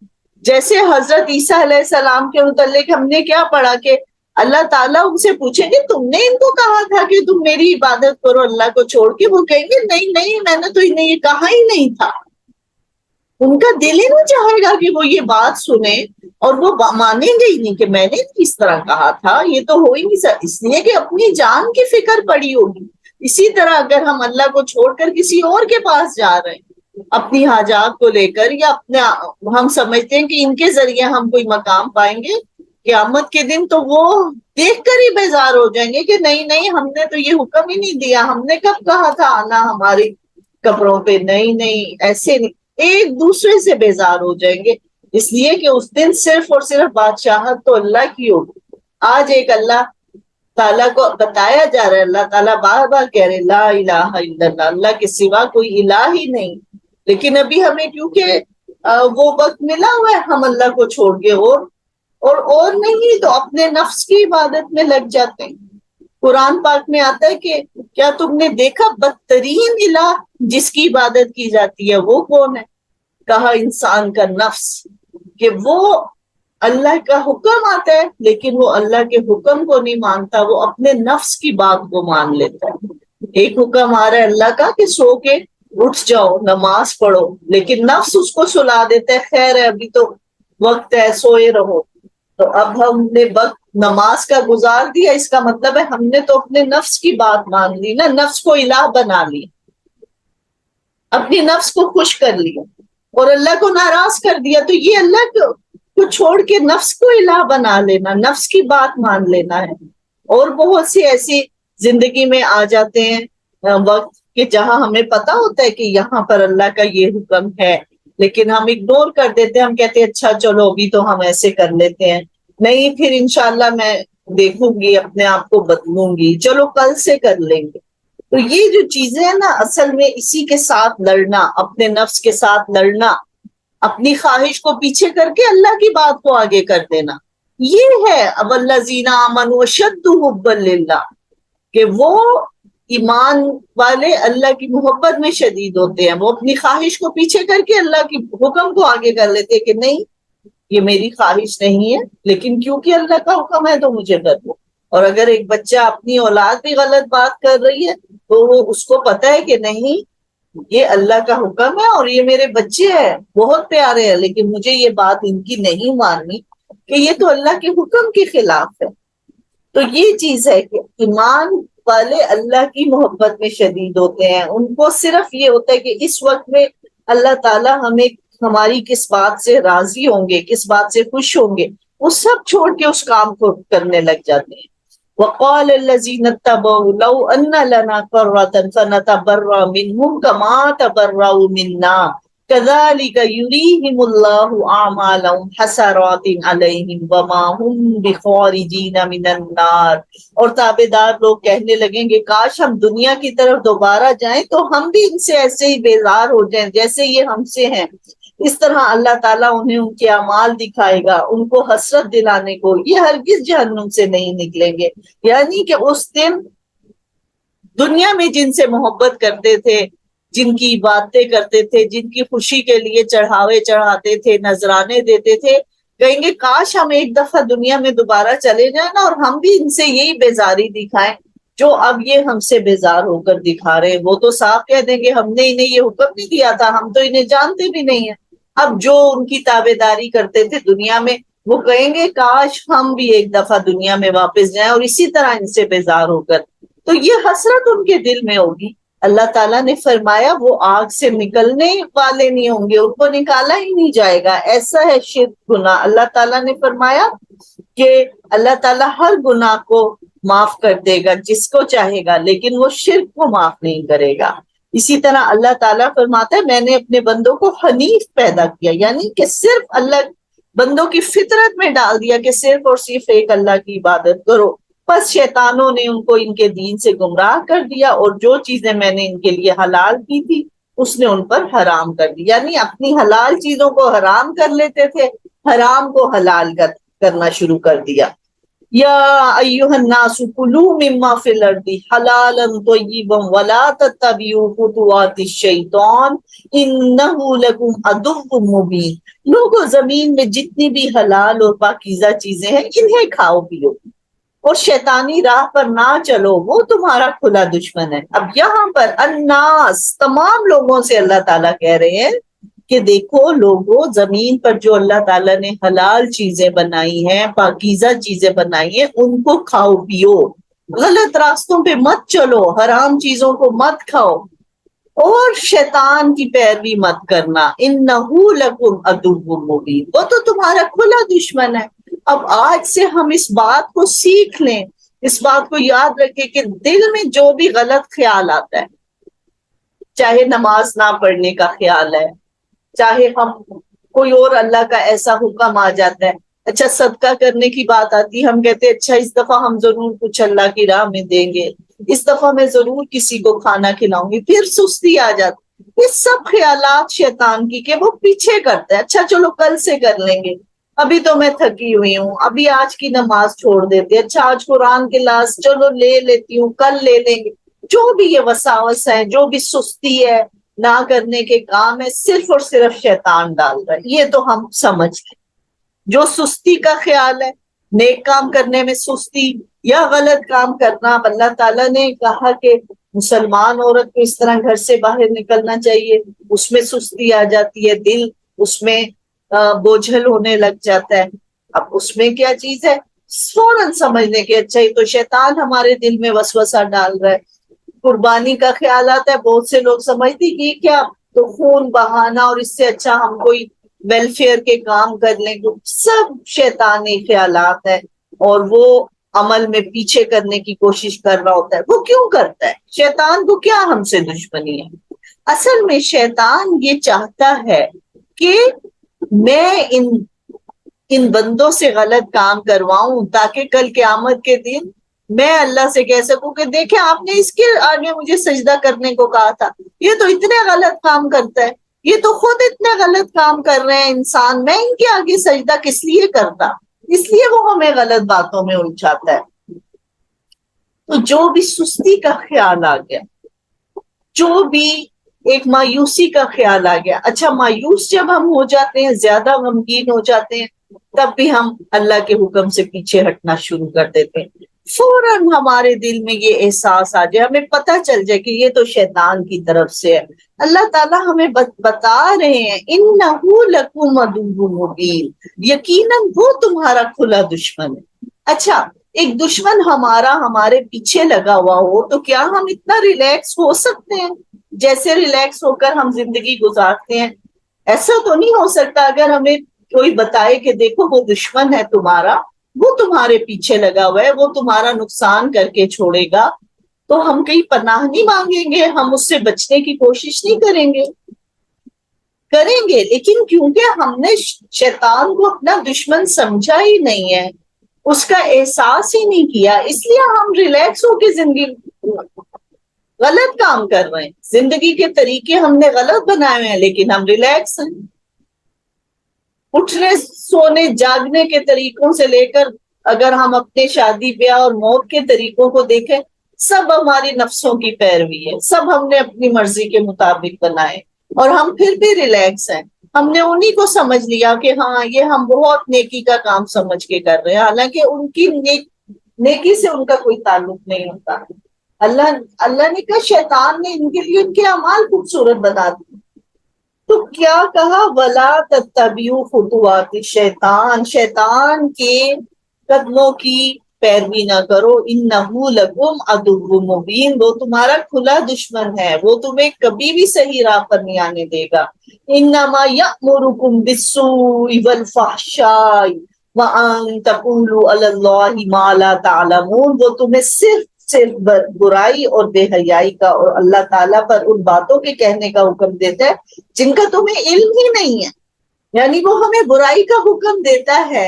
A: جیسے حضرت عیسیٰ علیہ السلام کے متعلق ہم نے کیا پڑھا کہ اللہ تعالیٰ ان سے پوچھیں گے تم نے ان کو کہا تھا کہ تم میری عبادت کرو اللہ کو چھوڑ کے؟ وہ کہیں گے نہیں میں نے تو انہیں یہ کہا ہی نہیں تھا۔ ان کا دل ہی نہیں چاہے گا کہ وہ یہ بات سنیں، اور وہ مانیں گے ہی نہیں کہ میں نے کس طرح کہا تھا، یہ تو ہو ہی نہیں سکتا، اس لیے کہ اپنی جان کی فکر پڑی ہوگی۔ اسی طرح اگر ہم اللہ کو چھوڑ کر کسی اور کے پاس جا رہے ہیں اپنی حاجات کو لے کر، یا ہم سمجھتے ہیں کہ ان کے ذریعے ہم کوئی مقام پائیں گے قیامت کے دن، تو وہ دیکھ کر ہی بیزار ہو جائیں گے کہ نہیں ہم نے تو یہ حکم ہی نہیں دیا، ہم نے کب کہا تھا آنا ہمارے کپڑوں پہ، نہیں ایسے نہیں، ایک دوسرے سے بیزار ہو جائیں گے۔ اس لیے کہ اس دن صرف اور صرف بادشاہت تو اللہ کی ہوگی۔ آج ایک اللہ تعالیٰ کو بتایا جا رہا ہے، اللہ تعالیٰ بار بار کہہ رہے لا الہ الا اللہ، اللہ کے سوا کوئی الہ ہی نہیں، لیکن ابھی ہمیں کیونکہ وہ وقت ملا ہوا ہے، ہم اللہ کو چھوڑ کے اور نہیں تو اپنے نفس کی عبادت میں لگ جاتے ہیں۔ قرآن پاک میں آتا ہے کہ کیا تم نے دیکھا بدترین الہ جس کی عبادت کی جاتی ہے وہ کون ہے؟ کہا انسان کا نفس، کہ وہ اللہ کا حکم آتا ہے لیکن وہ اللہ کے حکم کو نہیں مانتا، وہ اپنے نفس کی بات کو مان لیتا ہے۔ ایک حکم آ رہا ہے اللہ کا کہ سو کے اٹھ جاؤ نماز پڑھو، لیکن نفس اس کو سلا دیتا ہے خیر ہے ابھی تو وقت ہے سوئے رہو۔ تو اب ہم نے وقت نماز کا گزار دیا، اس کا مطلب ہے ہم نے تو اپنے نفس کی بات مان لی نا، نفس کو الہ بنا لی، اپنی نفس کو خوش کر لیا اور اللہ کو ناراض کر دیا۔ تو یہ اللہ کو چھوڑ کے نفس کو الہ بنا لینا، نفس کی بات مان لینا ہے۔ اور بہت سی ایسی زندگی میں آ جاتے ہیں وقت کہ جہاں ہمیں پتا ہوتا ہے کہ یہاں پر اللہ کا یہ حکم ہے، لیکن ہم اگنور کر دیتے ہیں، ہم کہتے ہیں اچھا چلو ابھی تو ہم ایسے کر لیتے ہیں، نہیں پھر انشاءاللہ میں دیکھوں گی، اپنے آپ کو بدلوں گی، چلو کل سے کر لیں گے۔ تو یہ جو چیزیں ہیں نا، اصل میں اسی کے ساتھ لڑنا، اپنے نفس کے ساتھ لڑنا، اپنی خواہش کو پیچھے کر کے اللہ کی بات کو آگے کر دینا، یہ ہے اب الذین آمنوا اشد حبا للہ، کہ وہ ایمان والے اللہ کی محبت میں شدید ہوتے ہیں، وہ اپنی خواہش کو پیچھے کر کے اللہ کی حکم کو آگے کر لیتے ہیں کہ نہیں یہ میری خواہش نہیں ہے، لیکن کیونکہ اللہ کا حکم ہے تو مجھے کر دو۔ اور اگر ایک بچہ اپنی اولاد بھی غلط بات کر رہی ہے تو وہ اس کو پتا ہے کہ نہیں یہ اللہ کا حکم ہے اور یہ میرے بچے ہیں بہت پیارے ہیں، لیکن مجھے یہ بات ان کی نہیں ماننی کہ یہ تو اللہ کے حکم کے خلاف ہے۔ تو یہ چیز ہے کہ ایمان والے اللہ کی محبت میں شدید ہوتے ہیں، ان کو صرف یہ ہوتا ہے کہ اس وقت میں اللہ تعالیٰ ہمیں ہماری کس بات سے راضی ہوں گے، کس بات سے خوش ہوں گے، وہ سب چھوڑ کے اس کام کو کرنے لگ جاتے ہیں۔ وقال الذين اتبعوا لو ان لنا كرة فنتبرأ منهم كما تبرأوا منا كذلك يريهم الله اعمالهم حسرات عليهم وما هم بخارجين من النار۔ اور تابعدار لوگ کہنے لگیں گے کاش ہم دنیا کی طرف دوبارہ جائیں تو ہم بھی ان سے ایسے ہی بیزار ہو جائیں جیسے یہ ہم سے ہیں۔ اس طرح اللہ تعالیٰ انہیں ان کے اعمال دکھائے گا، ان کو حسرت دلانے کو، یہ ہرگز جہنم سے نہیں نکلیں گے۔ یعنی کہ اس دن دنیا میں جن سے محبت کرتے تھے، جن کی باتیں کرتے تھے، جن کی خوشی کے لیے چڑھاوے چڑھاتے تھے، نذرانے دیتے تھے، کہیں گے کاش ہم ایک دفعہ دنیا میں دوبارہ چلے جائیں نا اور ہم بھی ان سے یہی بیزاری دکھائیں جو اب یہ ہم سے بیزار ہو کر دکھا رہے ہیں۔ وہ تو صاف کہہ دیں گے ہم نے انہیں یہ حکم نہیں دیا تھا، ہم تو انہیں جانتے بھی نہیں ہیں۔ اب جو ان کی تابع داری کرتے تھے دنیا میں وہ کہیں گے کاش ہم بھی ایک دفعہ دنیا میں واپس جائیں اور اسی طرح ان سے بیزار ہو کر۔ تو یہ حسرت ان کے دل میں ہوگی۔ اللہ تعالیٰ نے فرمایا وہ آگ سے نکلنے والے نہیں ہوں گے، ان کو نکالا ہی نہیں جائے گا، ایسا ہے شرک گناہ۔ اللہ تعالیٰ نے فرمایا کہ اللہ تعالیٰ ہر گناہ کو معاف کر دے گا جس کو چاہے گا، لیکن وہ شرک کو معاف نہیں کرے گا۔ اسی طرح اللہ تعالیٰ فرماتا ہے میں نے اپنے بندوں کو حنیف پیدا کیا، یعنی کہ صرف اللہ بندوں کی فطرت میں ڈال دیا کہ صرف اور صرف ایک اللہ کی عبادت کرو۔ بس شیطانوں نے ان کو ان کے دین سے گمراہ کر دیا اور جو چیزیں میں نے ان کے لیے حلال کی تھی اس نے ان پر حرام کر دی، یعنی اپنی حلال چیزوں کو حرام کر لیتے تھے، حرام کو حلال کرنا شروع کر دیا۔ یا ایھا الناس کلوا مما فی الارض حلالا طیبا ولا تتبعوا خطوات الشیطان انہ لکم عدو مبین۔ لوگوں زمین میں جتنی بھی حلال اور پاکیزہ چیزیں ہیں انہیں کھاؤ پیو اور شیطانی راہ پر نہ چلو، وہ تمہارا کھلا دشمن ہے۔ اب یہاں پر الناس تمام لوگوں سے اللہ تعالیٰ کہہ رہے ہیں کہ دیکھو لوگوں زمین پر جو اللہ تعالیٰ نے حلال چیزیں بنائی ہیں، پاکیزہ چیزیں بنائی ہیں، ان کو کھاؤ پیو، غلط راستوں پہ مت چلو، حرام چیزوں کو مت کھاؤ اور شیطان کی پیروی مت کرنا، انہو لکم عدو مبین، وہ تو تمہارا کھلا دشمن ہے۔ اب آج سے ہم اس بات کو سیکھ لیں، اس بات کو یاد رکھیں کہ دل میں جو بھی غلط خیال آتا ہے، چاہے نماز نہ پڑھنے کا خیال ہے، چاہے ہم کوئی اور اللہ کا ایسا حکم آ جاتا ہے، اچھا صدقہ کرنے کی بات آتی ہے، ہم کہتے ہیں اچھا اس دفعہ ہم ضرور کچھ اللہ کی راہ میں دیں گے، اس دفعہ میں ضرور کسی کو کھانا کھلاؤں گی، پھر سستی آ جاتی۔ یہ سب خیالات شیطان کی کہ وہ پیچھے کرتا ہے، اچھا چلو کل سے کر لیں گے، ابھی تو میں تھکی ہوئی ہوں، ابھی آج کی نماز چھوڑ دیتے، اچھا آج قرآن کلاس چلو لے لیتی ہوں، کل لے لیں گے۔ جو بھی یہ وساوس ہے، جو بھی سستی ہے، نہ کرنے کے کام ہے، صرف اور صرف شیطان ڈال رہا ہے، یہ تو ہم سمجھ لیں۔ جو سستی کا خیال ہے، نیک کام کرنے میں سستی یا غلط کام کرنا، اللہ تعالیٰ نے کہا کہ مسلمان عورت کو اس طرح گھر سے باہر نکلنا چاہیے، اس میں سستی آ جاتی ہے، دل اس میں بوجھل ہونے لگ جاتا ہے. اب اس میں کیا چیز ہے، فوراً سمجھنے کے اچھا یہ تو شیطان ہمارے دل میں وسوسہ ڈال رہا ہے. قربانی کا خیال آتا ہے، بہت سے لوگ سمجھتے کہ کیا تو خون بہانا اور اس سے اچھا ہم کوئی ویلفیئر کے کام کر لیں گے. سب شیطانی خیالات ہیں اور وہ عمل میں پیچھے کرنے کی کوشش کر رہا ہوتا ہے. وہ کیوں کرتا ہے؟ شیطان کو کیا ہم سے دشمنی ہے؟ اصل میں شیطان یہ چاہتا ہے کہ میں ان بندوں سے غلط کام کرواؤں تاکہ کل قیامت کے دن میں اللہ سے کہہ سکوں کہ دیکھیں آپ نے اس کے آگے مجھے سجدہ کرنے کو کہا تھا، یہ تو اتنے غلط کام کرتا ہے، یہ تو خود اتنے غلط کام کر رہے ہیں انسان، میں ان کے آگے سجدہ کس لیے کرتا؟ اس لیے وہ ہمیں غلط باتوں میں الجھاتا ہے. تو جو بھی سستی کا خیال آ گیا، جو بھی ایک مایوسی کا خیال آ گیا، اچھا مایوس جب ہم ہو جاتے ہیں، زیادہ غمگین ہو جاتے ہیں، تب بھی ہم اللہ کے حکم سے پیچھے ہٹنا شروع کر دیتے ہیں. فوراً ہمارے دل میں یہ احساس آ جائے، ہمیں پتہ چل جائے کہ یہ تو شیطان کی طرف سے ہے. اللہ تعالیٰ ہمیں بتا رہے ہیں اِنَّهُ لَكُمْ عَدُوٌّ مُّبِینٌ، یقیناً وہ تمہارا کھلا دشمن ہے. اچھا ایک دشمن ہمارا ہمارے پیچھے لگا ہوا ہو تو کیا ہم اتنا ریلیکس ہو سکتے ہیں جیسے ریلیکس ہو کر ہم زندگی گزارتے ہیں؟ ایسا تو نہیں ہو سکتا. اگر ہمیں کوئی بتائے کہ دیکھو وہ دشمن ہے تمہارا، وہ تمہارے پیچھے لگا ہوا ہے، وہ تمہارا نقصان کر کے چھوڑے گا، تو ہم کہیں پناہ نہیں مانگیں گے، ہم اس سے بچنے کی کوشش نہیں کریں گے. لیکن کیونکہ ہم نے شیطان کو اپنا دشمن سمجھا ہی نہیں ہے، اس کا احساس ہی نہیں کیا، اس لیے ہم ریلیکس ہو کے زندگی غلط کام کر رہے ہیں. زندگی کے طریقے ہم نے غلط بنائے ہوئے ہیں لیکن ہم ریلیکس ہیں. اٹھنے سونے جاگنے کے طریقوں سے لے کر اگر ہم اپنے شادی بیاہ اور موت کے طریقوں کو دیکھیں، سب ہماری نفسوں کی پیروی ہے، سب ہم نے اپنی مرضی کے مطابق بنائے اور ہم پھر بھی ریلیکس ہیں. ہم نے انہی کو سمجھ لیا کہ ہاں یہ ہم بہت نیکی کا کام سمجھ کے کر رہے ہیں، حالانکہ ان کی نیکی سے ان کا کوئی تعلق نہیں ہوتا. اللہ نے کہا، شیطان نے ان کے لیے ان کے اعمال خوبصورت بنا دی. تو کیا کہا، وَلَا تَتَّبِعُوا خُطُوَاتِ الشَّيْطَانِ، شیطان کے قدموں کی پیروی نہ کرو. اِنَّهُ لَكُمْ عَدُوٌّ مُّبِینٌ، وہ تمہارا کھلا دشمن ہے، وہ تمہیں کبھی بھی صحیح راہ پر نہیں آنے دے گا. إِنَّمَا يَأْمُرُكُم بِالسُّوءِ وَالْفَحْشَاءِ وَأَن تَقُولُوا عَلَى اللَّهِ مَا لَا تَعْلَمُونَ، وہ تمہیں صرف برائی اور بے حیائی کا اور اللہ تعالیٰ پر ان باتوں کے کہنے کا حکم دیتا ہے جن کا تمہیں علم ہی نہیں ہے. یعنی وہ ہمیں برائی کا حکم دیتا ہے.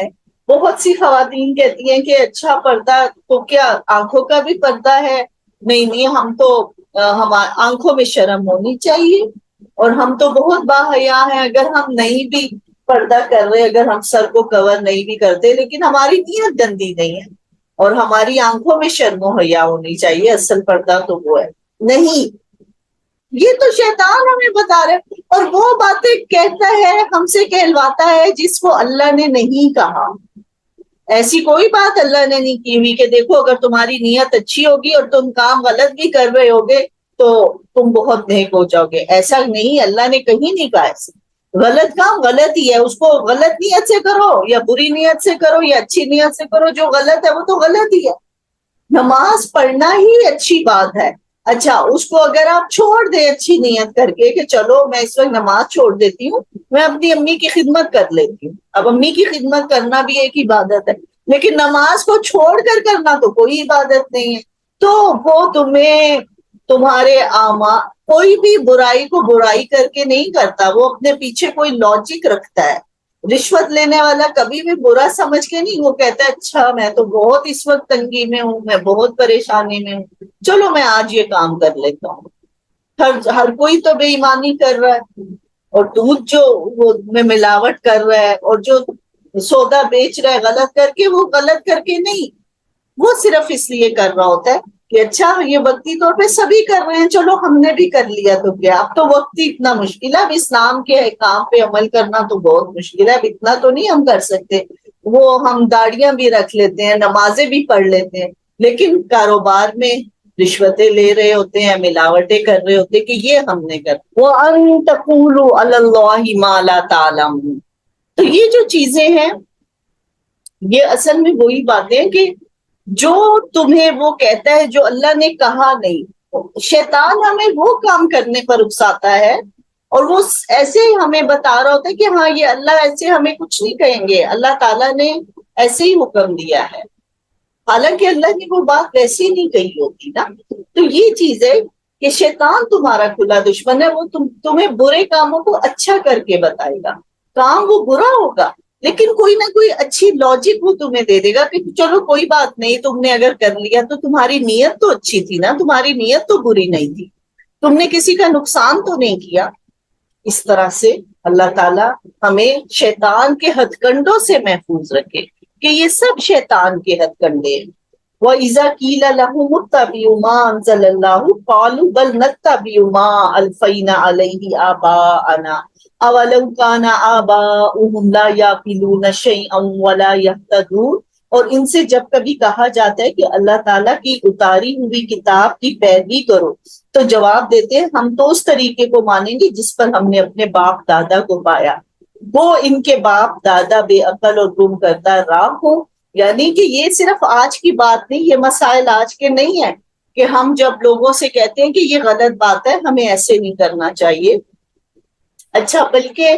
A: بہت سی خواتین کہتی ہیں کہ اچھا پردہ تو کیا آنکھوں کا بھی پردہ ہے؟ نہیں ہم تو ہماری آنکھوں میں شرم ہونی چاہیے اور ہم تو بہت باحیا ہیں اگر ہم نہیں بھی پردہ کر رہے، اگر ہم سر کو کور نہیں بھی کرتے، لیکن ہماری نیت گندی نہیں ہے اور ہماری آنکھوں میں شرم و حیا ہونی چاہیے، اصل پردہ تو وہ ہے نہیں. یہ تو شیطان ہمیں بتا رہے اور وہ باتیں کہتا ہے، ہم سے کہلواتا ہے جس کو اللہ نے نہیں کہا. ایسی کوئی بات اللہ نے نہیں کی ہوئی کہ دیکھو اگر تمہاری نیت اچھی ہوگی اور تم کام غلط بھی کر رہے ہوگے تو تم بہت نیک ہو جاؤ گے. ایسا نہیں، اللہ نے کہیں نہیں کہا ایسا. غلط کام غلط ہی ہے، اس کو غلط نیت سے کرو یا بری نیت سے کرو یا اچھی نیت سے کرو، جو غلط ہے وہ تو غلط ہی ہے. نماز پڑھنا ہی اچھی بات ہے. اچھا اس کو اگر آپ چھوڑ دیں اچھی نیت کر کے کہ چلو میں اس وقت نماز چھوڑ دیتی ہوں، میں اپنی امی کی خدمت کر لیتی ہوں. اب امی کی خدمت کرنا بھی ایک عبادت ہے، لیکن نماز کو چھوڑ کر کرنا تو کوئی عبادت نہیں ہے. تو وہ تمہیں تمہارے کوئی بھی برائی کو برائی کر کے نہیں کرتا، وہ اپنے پیچھے کوئی لاجک رکھتا ہے. رشوت لینے والا کبھی بھی برا سمجھ کے نہیں، وہ کہتا ہے اچھا میں تو بہت اس وقت تنگی میں ہوں، میں بہت پریشانی میں ہوں، چلو میں آج یہ کام کر لیتا ہوں. ہر کوئی تو بے ایمانی کر رہا ہے اور دودھ جو وہ میں ملاوٹ کر رہا ہے اور جو سودا بیچ رہا ہے غلط کر کے، وہ غلط کر کے نہیں، وہ صرف اس لیے کر رہا ہوتا ہے کہ اچھا یہ وقتی طور پہ سبھی کر رہے ہیں، چلو ہم نے بھی کر لیا تو کیا، اب تو وقت ہی اتنا مشکل ہے، اب اسلام کے احکام پہ عمل کرنا تو بہت مشکل ہے، اب اتنا تو نہیں ہم کر سکتے. وہ ہم داڑیاں بھی رکھ لیتے ہیں، نمازیں بھی پڑھ لیتے ہیں، لیکن کاروبار میں رشوتیں لے رہے ہوتے ہیں، ملاوٹیں کر رہے ہوتے ہیں کہ یہ ہم نے کر وَأَن تَقُولُوا عَلَى اللَّهِ مَا لَا تَعْلَمُونَ۔ تو یہ جو چیزیں ہیں یہ اصل میں وہی باتیں ہیں کہ جو تمہیں وہ کہتا ہے جو اللہ نے کہا نہیں، شیطان ہمیں وہ کام کرنے پر اکساتا ہے اور وہ ایسے ہی ہمیں بتا رہا ہوتا ہے کہ ہاں یہ اللہ ایسے ہمیں کچھ نہیں کہیں گے، اللہ تعالیٰ نے ایسے ہی حکم دیا ہے، حالانکہ اللہ نے وہ بات ویسی نہیں کہی ہوتی نا۔ تو یہ چیز ہے کہ شیطان تمہارا کھلا دشمن ہے، وہ تمہیں برے کاموں کو اچھا کر کے بتائے گا، کام وہ برا ہوگا لیکن کوئی نہ کوئی اچھی لاجک وہ تمہیں دے دے گا کہ چلو کوئی بات نہیں، تم نے اگر کر لیا تو تمہاری نیت تو اچھی تھی نا، تمہاری نیت تو بری نہیں تھی، تم نے کسی کا نقصان تو نہیں کیا۔ اس طرح سے اللہ تعالیٰ ہمیں شیطان کے ہتھ کنڈوں سے محفوظ رکھے کہ یہ سب شیطان کے ہتھ کنڈے ہیں۔ وَإِذَا قِيلَ لَهُمُ اتَّبِعُوا مَا أَنزَلَ اللَّهُ قَالُوا بَلْ نَتَّبِعُ مَا أَلْفَيْنَا عَلَيْهِ آبَاءَنَا أَوَلَوْ كَانَ آبَاؤُهُمْ لَا يَعْقِلُونَ شَيْئًا وَلَا يَهْتَدُونَ۔ اور ان سے جب کبھی کہا جاتا ہے کہ اللہ تعالیٰ کی اتاری ہوئی کتاب کی پیروی کرو تو جواب دیتے ہیں ہم تو اس طریقے کو مانیں گے جس پر ہم نے اپنے باپ دادا کو پایا، وہ ان کے باپ دادا بے عقل اور گم کردہ راہ ہوں۔ یعنی کہ یہ صرف آج کی بات نہیں، یہ مسائل آج کے نہیں ہیں کہ ہم جب لوگوں سے کہتے ہیں کہ یہ غلط بات ہے ہمیں ایسے نہیں کرنا چاہیے، اچھا بلکہ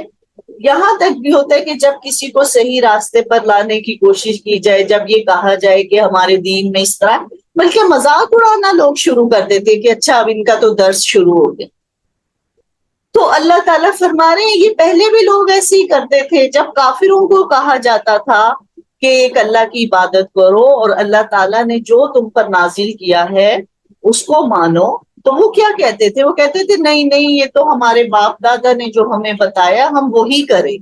A: یہاں تک بھی ہوتا ہے کہ جب کسی کو صحیح راستے پر لانے کی کوشش کی جائے، جب یہ کہا جائے کہ ہمارے دین میں اس طرح، بلکہ مذاق اڑانا لوگ شروع کر دیتے کہ اچھا اب ان کا تو درس شروع ہو گیا۔ تو اللہ تعالیٰ فرما رہے ہیں یہ پہلے بھی لوگ ایسے ہی کرتے تھے، جب کافروں کو کہا جاتا تھا کہ ایک اللہ کی عبادت کرو اور اللہ تعالیٰ نے جو تم پر نازل کیا ہے اس کو مانو، تو وہ کیا کہتے تھے؟ وہ کہتے تھے نہیں نہیں یہ تو ہمارے باپ دادا نے جو ہمیں بتایا ہم وہی کریں۔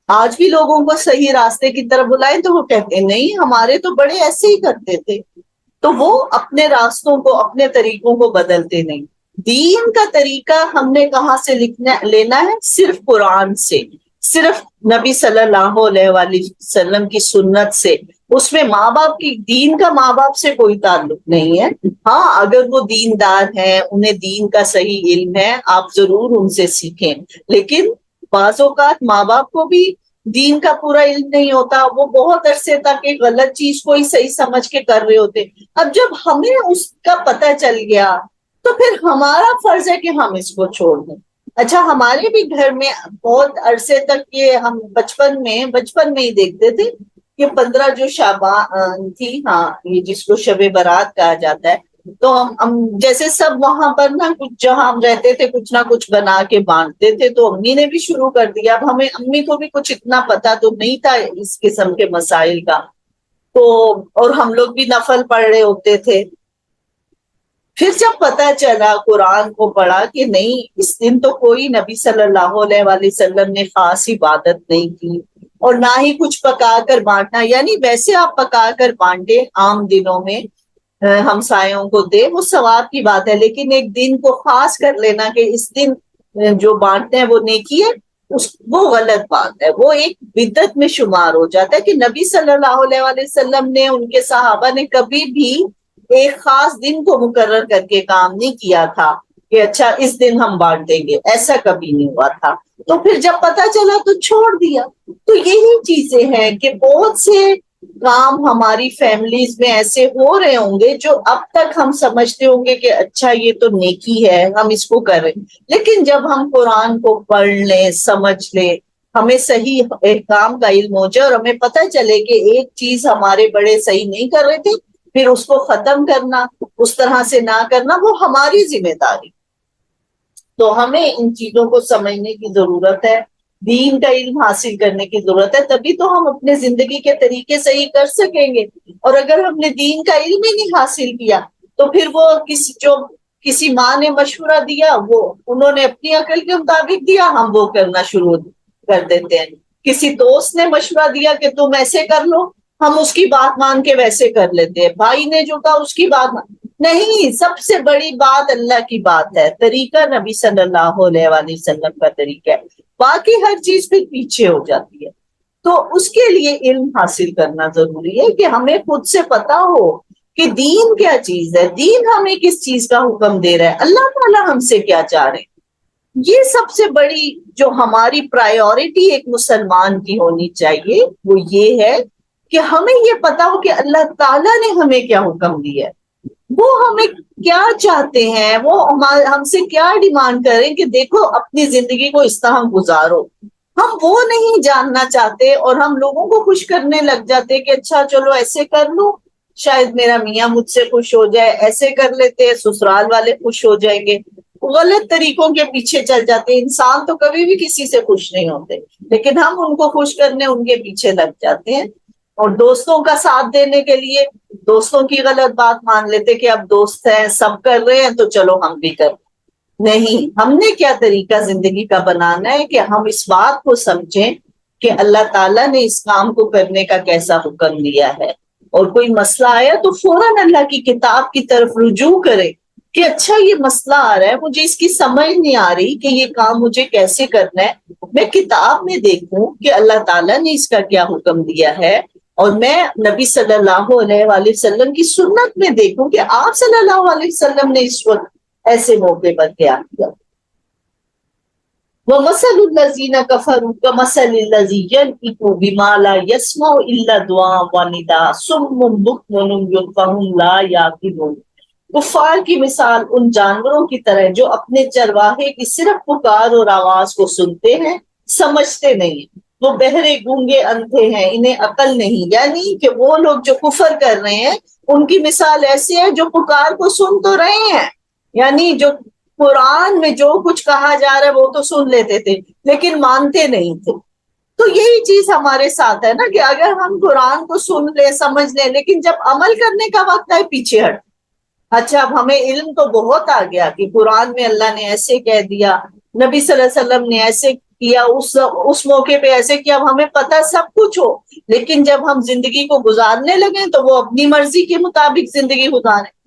A: آج بھی لوگوں کو صحیح راستے کی طرف بلائیں تو وہ کہتے ہیں نہیں ہمارے تو بڑے ایسے ہی کرتے تھے، تو وہ اپنے راستوں کو اپنے طریقوں کو بدلتے نہیں۔ دین کا طریقہ ہم نے کہاں سے لینا ہے؟ صرف قرآن سے، صرف نبی صلی اللہ علیہ وآلہ وسلم کی سنت سے۔ اس میں ماں باپ کی، دین کا ماں باپ سے کوئی تعلق نہیں ہے۔ ہاں اگر وہ دیندار ہیں، انہیں دین کا صحیح علم ہے، آپ ضرور ان سے سیکھیں، لیکن بعض اوقات ماں باپ کو بھی دین کا پورا علم نہیں ہوتا، وہ بہت عرصے تک ایک غلط چیز کو ہی صحیح سمجھ کے کر رہے ہوتے۔ اب جب ہمیں اس کا پتہ چل گیا تو پھر ہمارا فرض ہے کہ ہم اس کو چھوڑ دیں۔ اچھا ہمارے بھی گھر میں بہت عرصے تک یہ ہم بچپن میں ہی دیکھتے تھے کہ 15 جو شعبان تھی، ہاں یہ جس کو شب برات کہا جاتا ہے، تو ہم جیسے سب وہاں پر نا کچھ جہاں ہم رہتے تھے کچھ نہ کچھ بنا کے بانٹتے تھے، تو امی نے بھی شروع کر دیا۔ اب ہمیں امی کو بھی کچھ اتنا پتا تو نہیں تھا اس قسم کے مسائل کا، تو اور ہم لوگ بھی نفل پڑھ رہے ہوتے تھے۔ پھر جب پتا چلا قرآن کو پڑھا کہ نہیں اس دن تو کوئی نبی صلی اللہ علیہ وآلہ وسلم نے خاص عبادت نہیں کی، اور نہ ہی کچھ پکا کر بانٹنا، یعنی ویسے آپ پکا کر بانٹے عام دنوں میں ہمسایوں کو دے وہ ثواب کی بات ہے، لیکن ایک دن کو خاص کر لینا کہ اس دن جو بانٹتے ہیں وہ نیکی ہے، وہ غلط بات ہے، وہ ایک بدعت میں شمار ہو جاتا ہے کہ نبی صلی اللہ علیہ وآلہ وسلم نے، ان کے صحابہ نے کبھی بھی ایک خاص دن کو مقرر کر کے کام نہیں کیا تھا کہ اچھا اس دن ہم بانٹ دیں گے، ایسا کبھی نہیں ہوا تھا۔ تو پھر جب پتا چلا تو چھوڑ دیا۔ تو یہی چیزیں ہیں کہ بہت سے کام ہماری فیملیز میں ایسے ہو رہے ہوں گے جو اب تک ہم سمجھتے ہوں گے کہ اچھا یہ تو نیکی ہے ہم اس کو کریں، لیکن جب ہم قرآن کو پڑھ لیں، سمجھ لیں، ہمیں صحیح احکام کا علم ہو جائے اور ہمیں پتہ چلے کہ ایک چیز ہمارے بڑے صحیح نہیں کر رہے تھے، پھر اس کو ختم کرنا، اس طرح سے نہ کرنا وہ ہماری ذمہ داری۔ تو ہمیں ان چیزوں کو سمجھنے کی ضرورت ہے، دین کا علم حاصل کرنے کی ضرورت ہے، تبھی تو ہم اپنے زندگی کے طریقے صحیح کر سکیں گے۔ اور اگر ہم نے دین کا علم ہی نہیں حاصل کیا تو پھر وہ کسی ماں نے مشورہ دیا، وہ انہوں نے اپنی عقل کے مطابق دیا، ہم وہ کرنا شروع کر دیتے ہیں۔ کسی دوست نے مشورہ دیا کہ تم ایسے کر لو، ہم اس کی بات مان کے ویسے کر لیتے ہیں۔ بھائی نے جو کہا اس کی بات نہیں، سب سے بڑی بات اللہ کی بات ہے، طریقہ نبی صلی اللہ علیہ وآلہ وسلم کا طریقہ ہے، باقی ہر چیز پھر پیچھے ہو جاتی ہے۔ تو اس کے لیے علم حاصل کرنا ضروری ہے کہ ہمیں خود سے پتا ہو کہ دین کیا چیز ہے، دین ہمیں کس چیز کا حکم دے رہا ہے، اللہ تعالیٰ ہم سے کیا چاہ رہے ہیں۔ یہ سب سے بڑی جو ہماری پرائیورٹی ایک مسلمان کی ہونی چاہیے وہ یہ ہے کہ ہمیں یہ پتا ہو کہ اللہ تعالیٰ نے ہمیں کیا حکم دیا ہے، وہ ہمیں کیا چاہتے ہیں، وہ ہم سے کیا ڈیمانڈ کریں کہ دیکھو اپنی زندگی کو اس طرح گزارو۔ ہم وہ نہیں جاننا چاہتے اور ہم لوگوں کو خوش کرنے لگ جاتے کہ اچھا چلو ایسے کر لوں شاید میرا میاں مجھ سے خوش ہو جائے، ایسے کر لیتے سسرال والے خوش ہو جائیں گے، غلط طریقوں کے پیچھے چل جاتے۔ انسان تو کبھی بھی کسی سے خوش نہیں ہوتے، لیکن ہم ان کو خوش کرنے ان کے پیچھے لگ جاتے ہیں، اور دوستوں کا ساتھ دینے کے لیے دوستوں کی غلط بات مان لیتے کہ اب دوست ہیں سب کر رہے ہیں تو چلو ہم بھی کر۔ نہیں، ہم نے کیا طریقہ زندگی کا بنانا ہے کہ ہم اس بات کو سمجھیں کہ اللہ تعالیٰ نے اس کام کو کرنے کا کیسا حکم دیا ہے، اور کوئی مسئلہ آیا تو فوراً اللہ کی کتاب کی طرف رجوع کرے کہ اچھا یہ مسئلہ آ رہا ہے، مجھے اس کی سمجھ نہیں آ رہی کہ یہ کام مجھے کیسے کرنا ہے، میں کتاب میں دیکھوں کہ اللہ تعالیٰ نے اس کا کیا حکم دیا ہے، اور میں نبی صلی اللہ علیہ وآلہ وسلم کی سنت میں دیکھوں کہ آپ صلی اللہ علیہ وسلم نے اس وقت ایسے موقع پر کیا کیا۔ وَمَثَلُ الَّذِينَ كَفَرُوا كَمَثَلِ الَّذِي يَنْعِقُ بِمَا لَا يَسْمَعُ إِلَّا دُعَاءً وَنِدَاءً صُمٌّ بُكْمٌ عُمْيٌ فَهُمْ لَا يَعْقِلُونَ۔ کفار کی مثال ان جانوروں کی طرح جو اپنے چرواہے کی صرف پکار اور آواز کو سنتے ہیں، سمجھتے نہیں، وہ بہرے گونگے اندھے ہیں، انہیں عقل نہیں۔ یعنی کہ وہ لوگ جو کفر کر رہے ہیں ان کی مثال ایسی ہے جو پکار کو سن تو رہے ہیں، یعنی جو قرآن میں جو کچھ کہا جا رہا ہے وہ تو سن لیتے تھے لیکن مانتے نہیں تھے۔ تو یہی چیز ہمارے ساتھ ہے نا کہ اگر ہم قرآن کو سن لیں سمجھ لیں لیکن جب عمل کرنے کا وقت آئے پیچھے ہٹ۔ اچھا اب ہمیں علم تو بہت آ گیا کہ قرآن میں اللہ نے ایسے کہہ دیا، نبی صلی اللہ علیہ وسلم نے ایسے کیا، اس موقع پہ ایسے کیا، اب ہمیں پتہ سب کچھ ہو، لیکن جب ہم زندگی کو گزارنے لگیں تو وہ اپنی مرضی کے مطابق زندگی گزاریں۔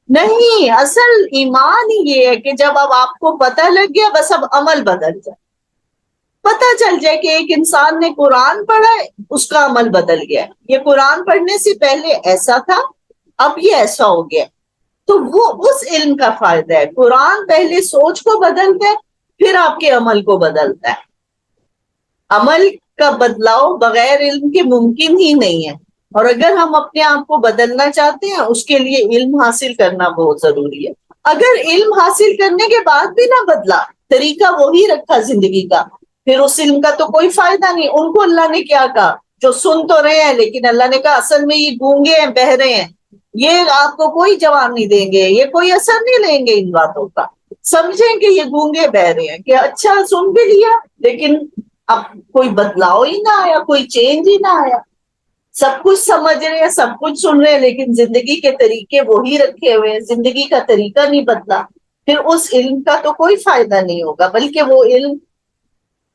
A: نہیں، اصل ایمان ہی یہ ہے کہ جب اب آپ کو پتہ لگ گیا بس اب عمل بدل جائے، پتہ چل جائے کہ ایک انسان نے قرآن پڑھا ہے اس کا عمل بدل گیا، یہ قرآن پڑھنے سے پہلے ایسا تھا اب یہ ایسا ہو گیا، تو وہ اس علم کا فائدہ ہے۔ قرآن پہلے سوچ کو بدلتا ہے پھر آپ کے عمل کو بدلتا ہے، عمل کا بدلاؤ بغیر علم کے ممکن ہی نہیں ہے، اور اگر ہم اپنے آپ کو بدلنا چاہتے ہیں اس کے لیے علم حاصل کرنا بہت ضروری ہے۔ اگر علم حاصل کرنے کے بعد بھی نہ بدلا، طریقہ وہی رکھا زندگی کا، پھر اس علم کا تو کوئی فائدہ نہیں۔ ان کو اللہ نے کیا کہا، جو سن تو رہے ہیں لیکن اللہ نے کہا اصل میں یہ گونگے ہیں، بہہ رہے ہیں، یہ آپ کو کوئی جواب نہیں دیں گے، یہ کوئی اثر نہیں لیں گے ان باتوں کا، سمجھیں کہ یہ گونگے بہہ رہے ہیں کہ اچھا سن بھی لیا لیکن اب کوئی بدلاؤ ہی نہ آیا، کوئی چینج ہی نہ آیا، سب کچھ سمجھ رہے ہیں سب کچھ سن رہے ہیں لیکن زندگی کے طریقے وہی رکھے ہوئے ہیں، زندگی کا طریقہ نہیں بدلا، پھر اس علم کا تو کوئی فائدہ نہیں ہوگا بلکہ وہ علم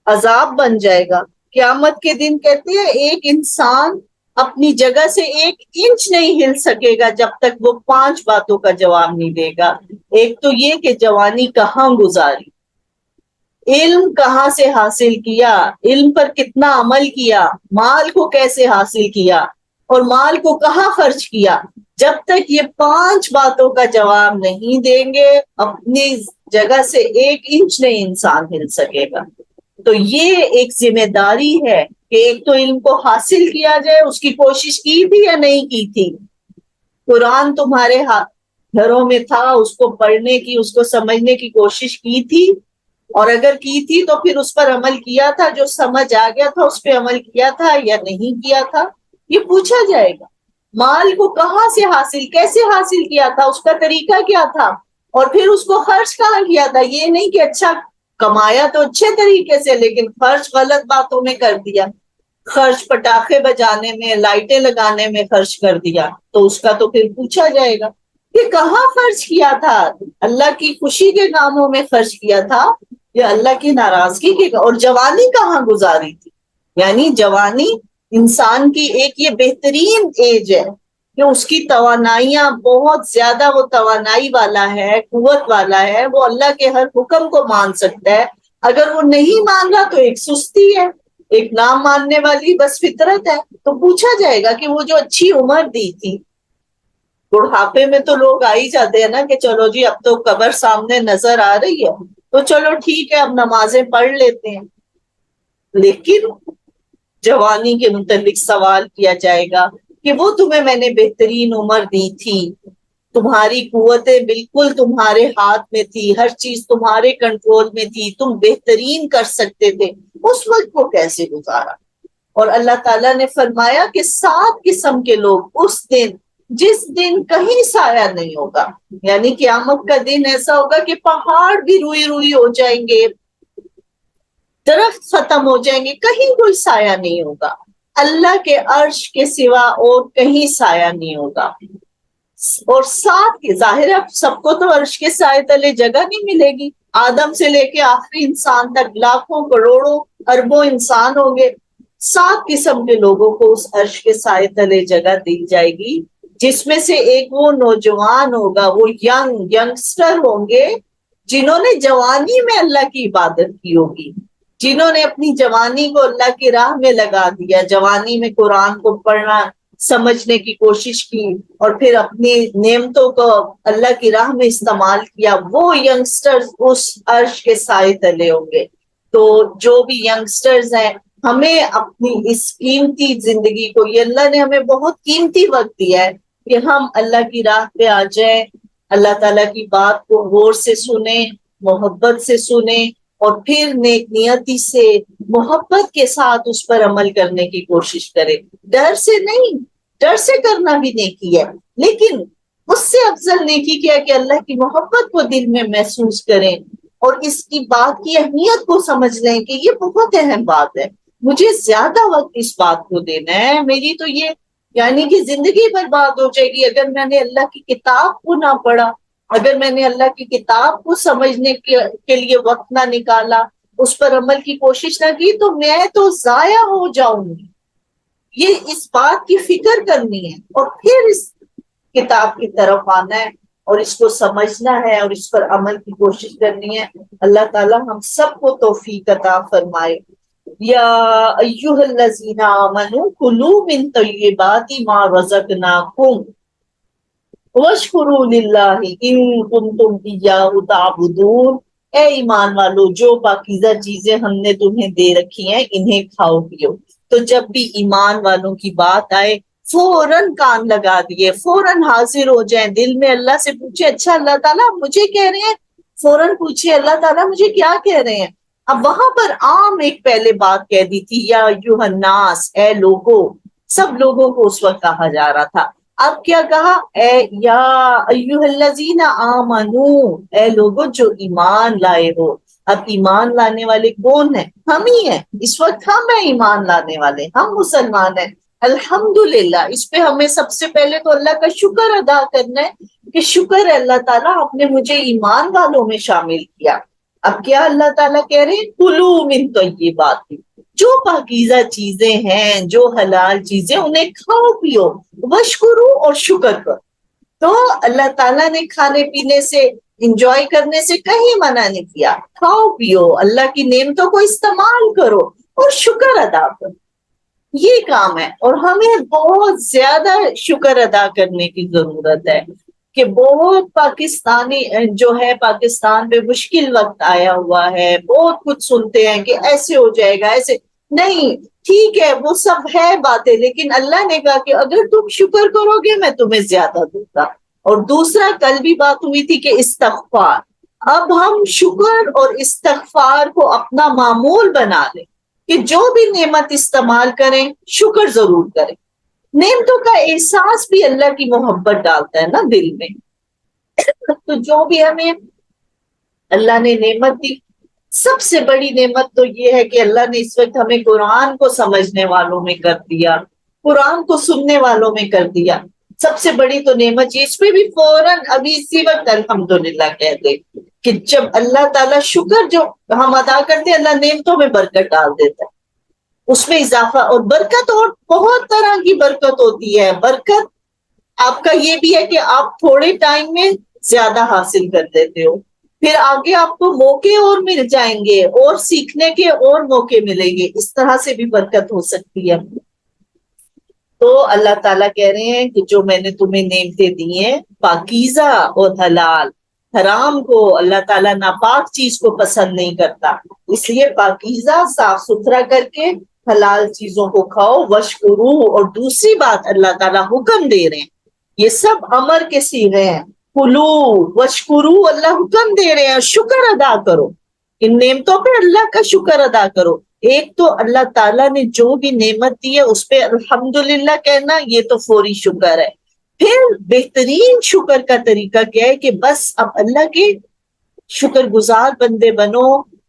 A: عذاب بن جائے گا۔ قیامت کے دن کہتے ہیں ایک انسان اپنی جگہ سے 1 انچ نہیں ہل سکے گا جب تک وہ 5 باتوں کا جواب نہیں دے گا۔ ایک تو یہ کہ جوانی کہاں گزاری، علم کہاں سے حاصل کیا، علم پر کتنا عمل کیا، مال کو کیسے حاصل کیا اور مال کو کہاں خرچ کیا۔ جب تک یہ 5 باتوں کا جواب نہیں دیں گے اپنی جگہ سے 1 انچ نہیں انسان ہل سکے گا۔ تو یہ ایک ذمہ داری ہے کہ ایک تو علم کو حاصل کیا جائے، اس کی کوشش کی تھی یا نہیں کی تھی۔ قرآن تمہارے گھروں میں تھا، اس کو پڑھنے کی اس کو سمجھنے کی کوشش کی تھی، اور اگر کی تھی تو پھر اس پر عمل کیا تھا، جو سمجھ آ گیا تھا اس پہ عمل کیا تھا یا نہیں کیا تھا، یہ پوچھا جائے گا۔ مال کو کہاں سے حاصل کیسے حاصل کیا تھا، اس کا طریقہ کیا تھا، اور پھر اس کو خرچ کہاں کیا تھا۔ یہ نہیں کہ اچھا کمایا تو اچھے طریقے سے لیکن خرچ غلط باتوں میں کر دیا، خرچ پٹاخے بجانے میں لائٹیں لگانے میں خرچ کر دیا، تو اس کا تو پھر پوچھا جائے گا کہ کہاں خرچ کیا تھا، اللہ کی خوشی کے کاموں میں خرچ کیا تھا یا اللہ کی ناراضگی کے، اور جوانی کہاں گزاری تھی۔ یعنی جوانی انسان کی ایک یہ بہترین ایج ہے کہ اس کی توانائیاں بہت زیادہ، وہ توانائی والا ہے، قوت والا ہے، وہ اللہ کے ہر حکم کو مان سکتا ہے۔ اگر وہ نہیں مان رہا تو ایک سستی ہے، ایک نام ماننے والی بس فطرت ہے۔ تو پوچھا جائے گا کہ وہ جو اچھی عمر دی تھی
B: بڑھاپے میں تو لوگ آ ہی جاتے ہیں نا کہ چلو جی اب تو قبر سامنے نظر آ رہی ہے تو چلو ٹھیک ہے اب نمازیں پڑھ لیتے ہیں. لیکن جوانی کے متعلق سوال کیا جائے گا کہ وہ تمہیں میں نے بہترین عمر دی تھی, تمہاری قوتیں بالکل تمہارے ہاتھ میں تھی, ہر چیز تمہارے کنٹرول میں تھی, تم بہترین کر سکتے تھے, اس وقت کو کیسے گزارا؟ اور اللہ تعالیٰ نے فرمایا کہ 7 قسم کے لوگ اس دن, جس دن کہیں سایہ نہیں ہوگا, یعنی قیامت کا دن ایسا ہوگا کہ پہاڑ بھی روئی روئی ہو جائیں گے, درخت ختم ہو جائیں گے, کہیں کوئی سایہ نہیں ہوگا, اللہ کے عرش کے سوا اور کہیں سایہ نہیں ہوگا. اور 7 کے ظاہر ہے سب کو تو عرش کے سائے تلے جگہ نہیں ملے گی, آدم سے لے کے آخری انسان تک لاکھوں کروڑوں اربوں انسان ہوں گے, 7 قسم کے لوگوں کو اس عرش کے سائے تلے جگہ دی جائے گی, جس میں سے ایک وہ نوجوان ہوگا, وہ ینگسٹر ہوں گے جنہوں نے جوانی میں اللہ کی عبادت کی ہوگی, جنہوں نے اپنی جوانی کو اللہ کی راہ میں لگا دیا, جوانی میں قرآن کو پڑھنا سمجھنے کی کوشش کی اور پھر اپنی نعمتوں کو اللہ کی راہ میں استعمال کیا, وہ ینگسٹرز اس عرش کے سائے تلے ہوں گے. تو جو بھی ینگسٹرز ہیں, ہمیں اپنی اس قیمتی زندگی کو, یہ اللہ نے ہمیں بہت قیمتی وقت دیا ہے کہ ہم اللہ کی راہ پہ آ جائیں, اللہ تعالیٰ کی بات کو غور سے سنیں, محبت سے سنیں, اور پھر نیک نیتی سے محبت کے ساتھ اس پر عمل کرنے کی کوشش کرے, ڈر سے نہیں, ڈر سے کرنا بھی نیکی ہے, لیکن اس سے افضل نیکی کیا کہ اللہ کی محبت کو دل میں محسوس کریں اور اس کی بات کی اہمیت کو سمجھ لیں کہ یہ بہت اہم بات ہے, مجھے زیادہ وقت اس بات کو دینا ہے, میری تو یہ یعنی کہ زندگی برباد ہو جائے گی اگر میں نے اللہ کی کتاب کو نہ پڑھا, اگر میں نے اللہ کی کتاب کو سمجھنے کے لیے وقت نہ نکالا, اس پر عمل کی کوشش نہ کی, تو میں تو ضائع ہو جاؤں گی. یہ اس بات کی فکر کرنی ہے اور پھر اس کتاب کی طرف آنا ہے اور اس کو سمجھنا ہے اور اس پر عمل کی کوشش کرنی ہے. اللہ تعالی ہم سب کو توفیق عطا فرمائے. یا ایھا الذین آمنوا کلوا من طیبات ما رزقناکم واشکروا للہ ان کنتم ایاہ تعبدون. اے ایمان والو, جو پاکیزہ چیزیں ہم نے تمہیں دے رکھی ہیں انہیں کھاؤ پیو. تو جب بھی ایمان والوں کی بات آئے فوراً کان لگا دیے, فوراً حاضر ہو جائیں, دل میں اللہ سے پوچھے اچھا اللہ تعالیٰ مجھے کہہ رہے ہیں, فوراً پوچھے اللہ تعالیٰ مجھے کیا کہہ رہے ہیں. اب وہاں پر عام ایک پہلے بات کہہ دی تھی, یا ایھا الناس, اے لوگو, سب لوگوں کو اس وقت کہا جا رہا تھا. اب کیا کہا, اے یا ایھا الذین آمنو, اے لوگو جو ایمان لائے ہو. اب ایمان لانے والے کون ہیں؟ ہم ہی ہیں, اس وقت ہم ہیں ایمان لانے والے, ہم مسلمان ہیں. الحمدللہ, اس پہ ہمیں سب سے پہلے تو اللہ کا شکر ادا کرنا ہے کہ شکر ہے اللہ تعالیٰ آپ نے مجھے ایمان والوں میں شامل کیا. اب کیا اللہ تعالیٰ کہہ رہے ہیں, کلوا من طیبات, جو پاکیزہ چیزیں ہیں, جو حلال چیزیں, انہیں کھاؤ پیو, وشکرو, اور شکر کرو. تو اللہ تعالیٰ نے کھانے پینے سے, انجوائے کرنے سے کہیں منع نہیں کیا, کھاؤ پیو, اللہ کی نعمتوں کو استعمال کرو اور شکر ادا کرو, یہ کام ہے. اور ہمیں بہت زیادہ شکر ادا کرنے کی ضرورت ہے کہ بہت پاکستانی جو ہے, پاکستان پہ مشکل وقت آیا ہوا ہے, بہت کچھ سنتے ہیں کہ ایسے ہو جائے گا, ایسے نہیں, ٹھیک ہے وہ سب ہے باتیں, لیکن اللہ نے کہا کہ اگر تم شکر کرو گے میں تمہیں زیادہ دوں گا. اور دوسرا, کل بھی بات ہوئی تھی کہ استغفار, اب ہم شکر اور استغفار کو اپنا معمول بنا لیں کہ جو بھی نعمت استعمال کریں شکر ضرور کریں. نعمتوں کا احساس بھی اللہ کی محبت ڈالتا ہے نا دل میں. تو جو بھی ہمیں اللہ نے نعمت دی, سب سے بڑی نعمت تو یہ ہے کہ اللہ نے اس وقت ہمیں قرآن کو سمجھنے والوں میں کر دیا, قرآن کو سننے والوں میں کر دیا. سب سے بڑی تو نعمت یہ, اس پہ بھی فوراً ابھی اسی وقت الحمدللہ کہہ دے کہ جب اللہ تعالیٰ شکر جو ہم ادا کرتے ہیں, اللہ نعمتوں میں برکت ڈال دیتا ہے, اس میں اضافہ. اور برکت, اور بہت طرح کی برکت ہوتی ہے. برکت آپ کا یہ بھی ہے کہ آپ تھوڑے ٹائم میں زیادہ حاصل کر دیتے ہو, پھر آگے آپ کو موقع اور مل جائیں گے, اور سیکھنے کے اور موقع ملیں گے, اس طرح سے بھی برکت ہو سکتی ہے. تو اللہ تعالیٰ کہہ رہے ہیں کہ جو میں نے تمہیں نعمتیں دی ہیں پاکیزہ اور حلال، حرام کو اللہ تعالیٰ ناپاک چیز کو پسند نہیں کرتا، اس لیے پاکیزہ صاف ستھرا کر کے حلال چیزوں کو کھاؤ، وشکرو، اور دوسری بات اللہ تعالیٰ حکم دے رہے ہیں، یہ سب امر کے صیغے ہیں، کلو وشکرو، اللہ حکم دے رہے ہیں شکر ادا کرو، ان نعمتوں پہ اللہ کا شکر ادا کرو۔ ایک تو اللہ تعالیٰ نے جو بھی نعمت دی ہے اس پہ الحمدللہ کہنا، یہ تو فوری شکر ہے۔ پھر بہترین شکر کا طریقہ کیا ہے کہ بس اب اللہ کے شکر گزار بندے بنو،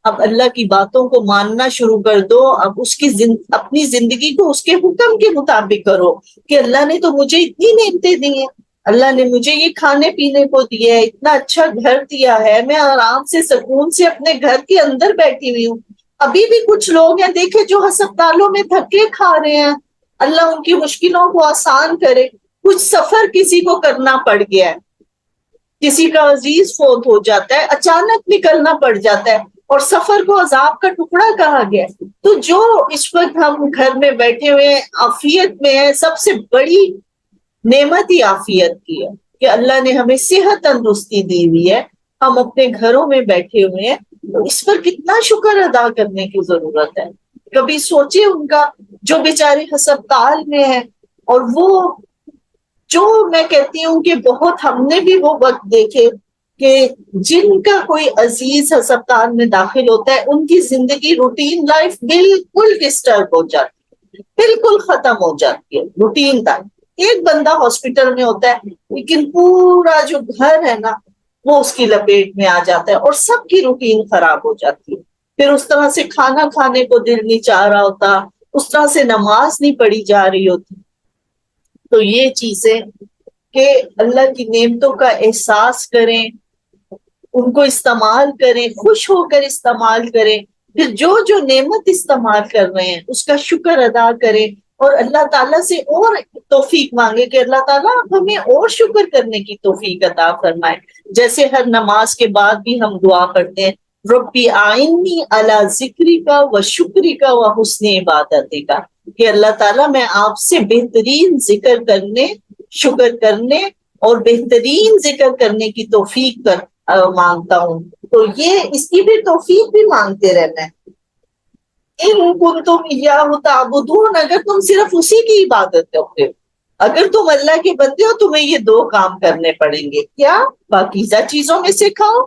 B: اب اللہ کی باتوں کو ماننا شروع کر دو، اب اس کی اپنی زندگی کو اس کے حکم کے مطابق کرو کہ اللہ نے تو مجھے اتنی نعمتیں دی ہیں، اللہ نے مجھے یہ کھانے پینے کو دیا ہے، اتنا اچھا گھر دیا ہے، میں آرام سے سکون سے اپنے گھر کے اندر بیٹھی ہوئی ہوں۔ ابھی بھی کچھ لوگ ہیں دیکھے جو ہسپتالوں میں دھکے کھا رہے ہیں، اللہ ان کی مشکلوں کو آسان کرے۔ کچھ سفر کسی کو کرنا پڑ گیا ہے، کسی کا عزیز فوت ہو جاتا ہے، اچانک نکلنا پڑ جاتا ہے اور سفر کو عذاب کا ٹکڑا کہا گیا ہے۔ تو جو اس وقت ہم گھر میں بیٹھے ہوئے ہیں، عافیت میں ہے، سب سے بڑی نعمت ہی عافیت کی ہے کہ اللہ نے ہمیں صحت تندرستی دی ہوئی ہے، ہم اپنے گھروں میں بیٹھے ہوئے ہیں، تو اس پر کتنا شکر ادا کرنے کی ضرورت ہے۔ کبھی سوچے ان کا جو بیچارے ہسپتال میں ہیں، اور وہ جو میں کہتی ہوں کہ بہت ہم نے بھی وہ وقت دیکھے کہ جن کا کوئی عزیز ہسپتال میں داخل ہوتا ہے، ان کی زندگی روٹین لائف بالکل ڈسٹرب ہو جاتی ہے، بالکل ختم ہو جاتی ہے روٹین لائف۔ ایک بندہ ہاسپٹل میں ہوتا ہے لیکن پورا جو گھر ہے نا وہ اس کی لپیٹ میں آ جاتا ہے اور سب کی روٹین خراب ہو جاتی ہے۔ پھر اس طرح سے کھانا کھانے کو دل نہیں چاہ رہا ہوتا، اس طرح سے نماز نہیں پڑھی جا رہی ہوتی۔ تو یہ چیزیں کہ اللہ کی نعمتوں کا احساس کریں، ان کو استعمال کریں، خوش ہو کر استعمال کریں، پھر جو جو نعمت استعمال کر رہے ہیں اس کا شکر ادا کریں، اور اللہ تعالیٰ سے اور توفیق مانگے کہ اللہ تعالیٰ ہمیں اور شکر کرنے کی توفیق عطا فرمائے۔ جیسے ہر نماز کے بعد بھی ہم دعا پڑھتے ہیں، ربی آئینی علی ذکری کا و شکری کا و حسن عبادتی کا، کہ اللہ تعالیٰ میں آپ سے بہترین ذکر کرنے، شکر کرنے اور بہترین ذکر کرنے کی توفیق مانگتا ہوں۔ تو یہ اس کی بھی توفیق بھی مانگتے رہنا ہے۔ ان کنتم ایاہ تعبدون، اگر تم صرف اسی کی عبادت کرتے ہو، اگر تم اللہ کے بندے ہو، تمہیں یہ دو کام کرنے پڑیں گے۔ کیا؟ پاکیزہ چیزوں میں سے کھاؤ،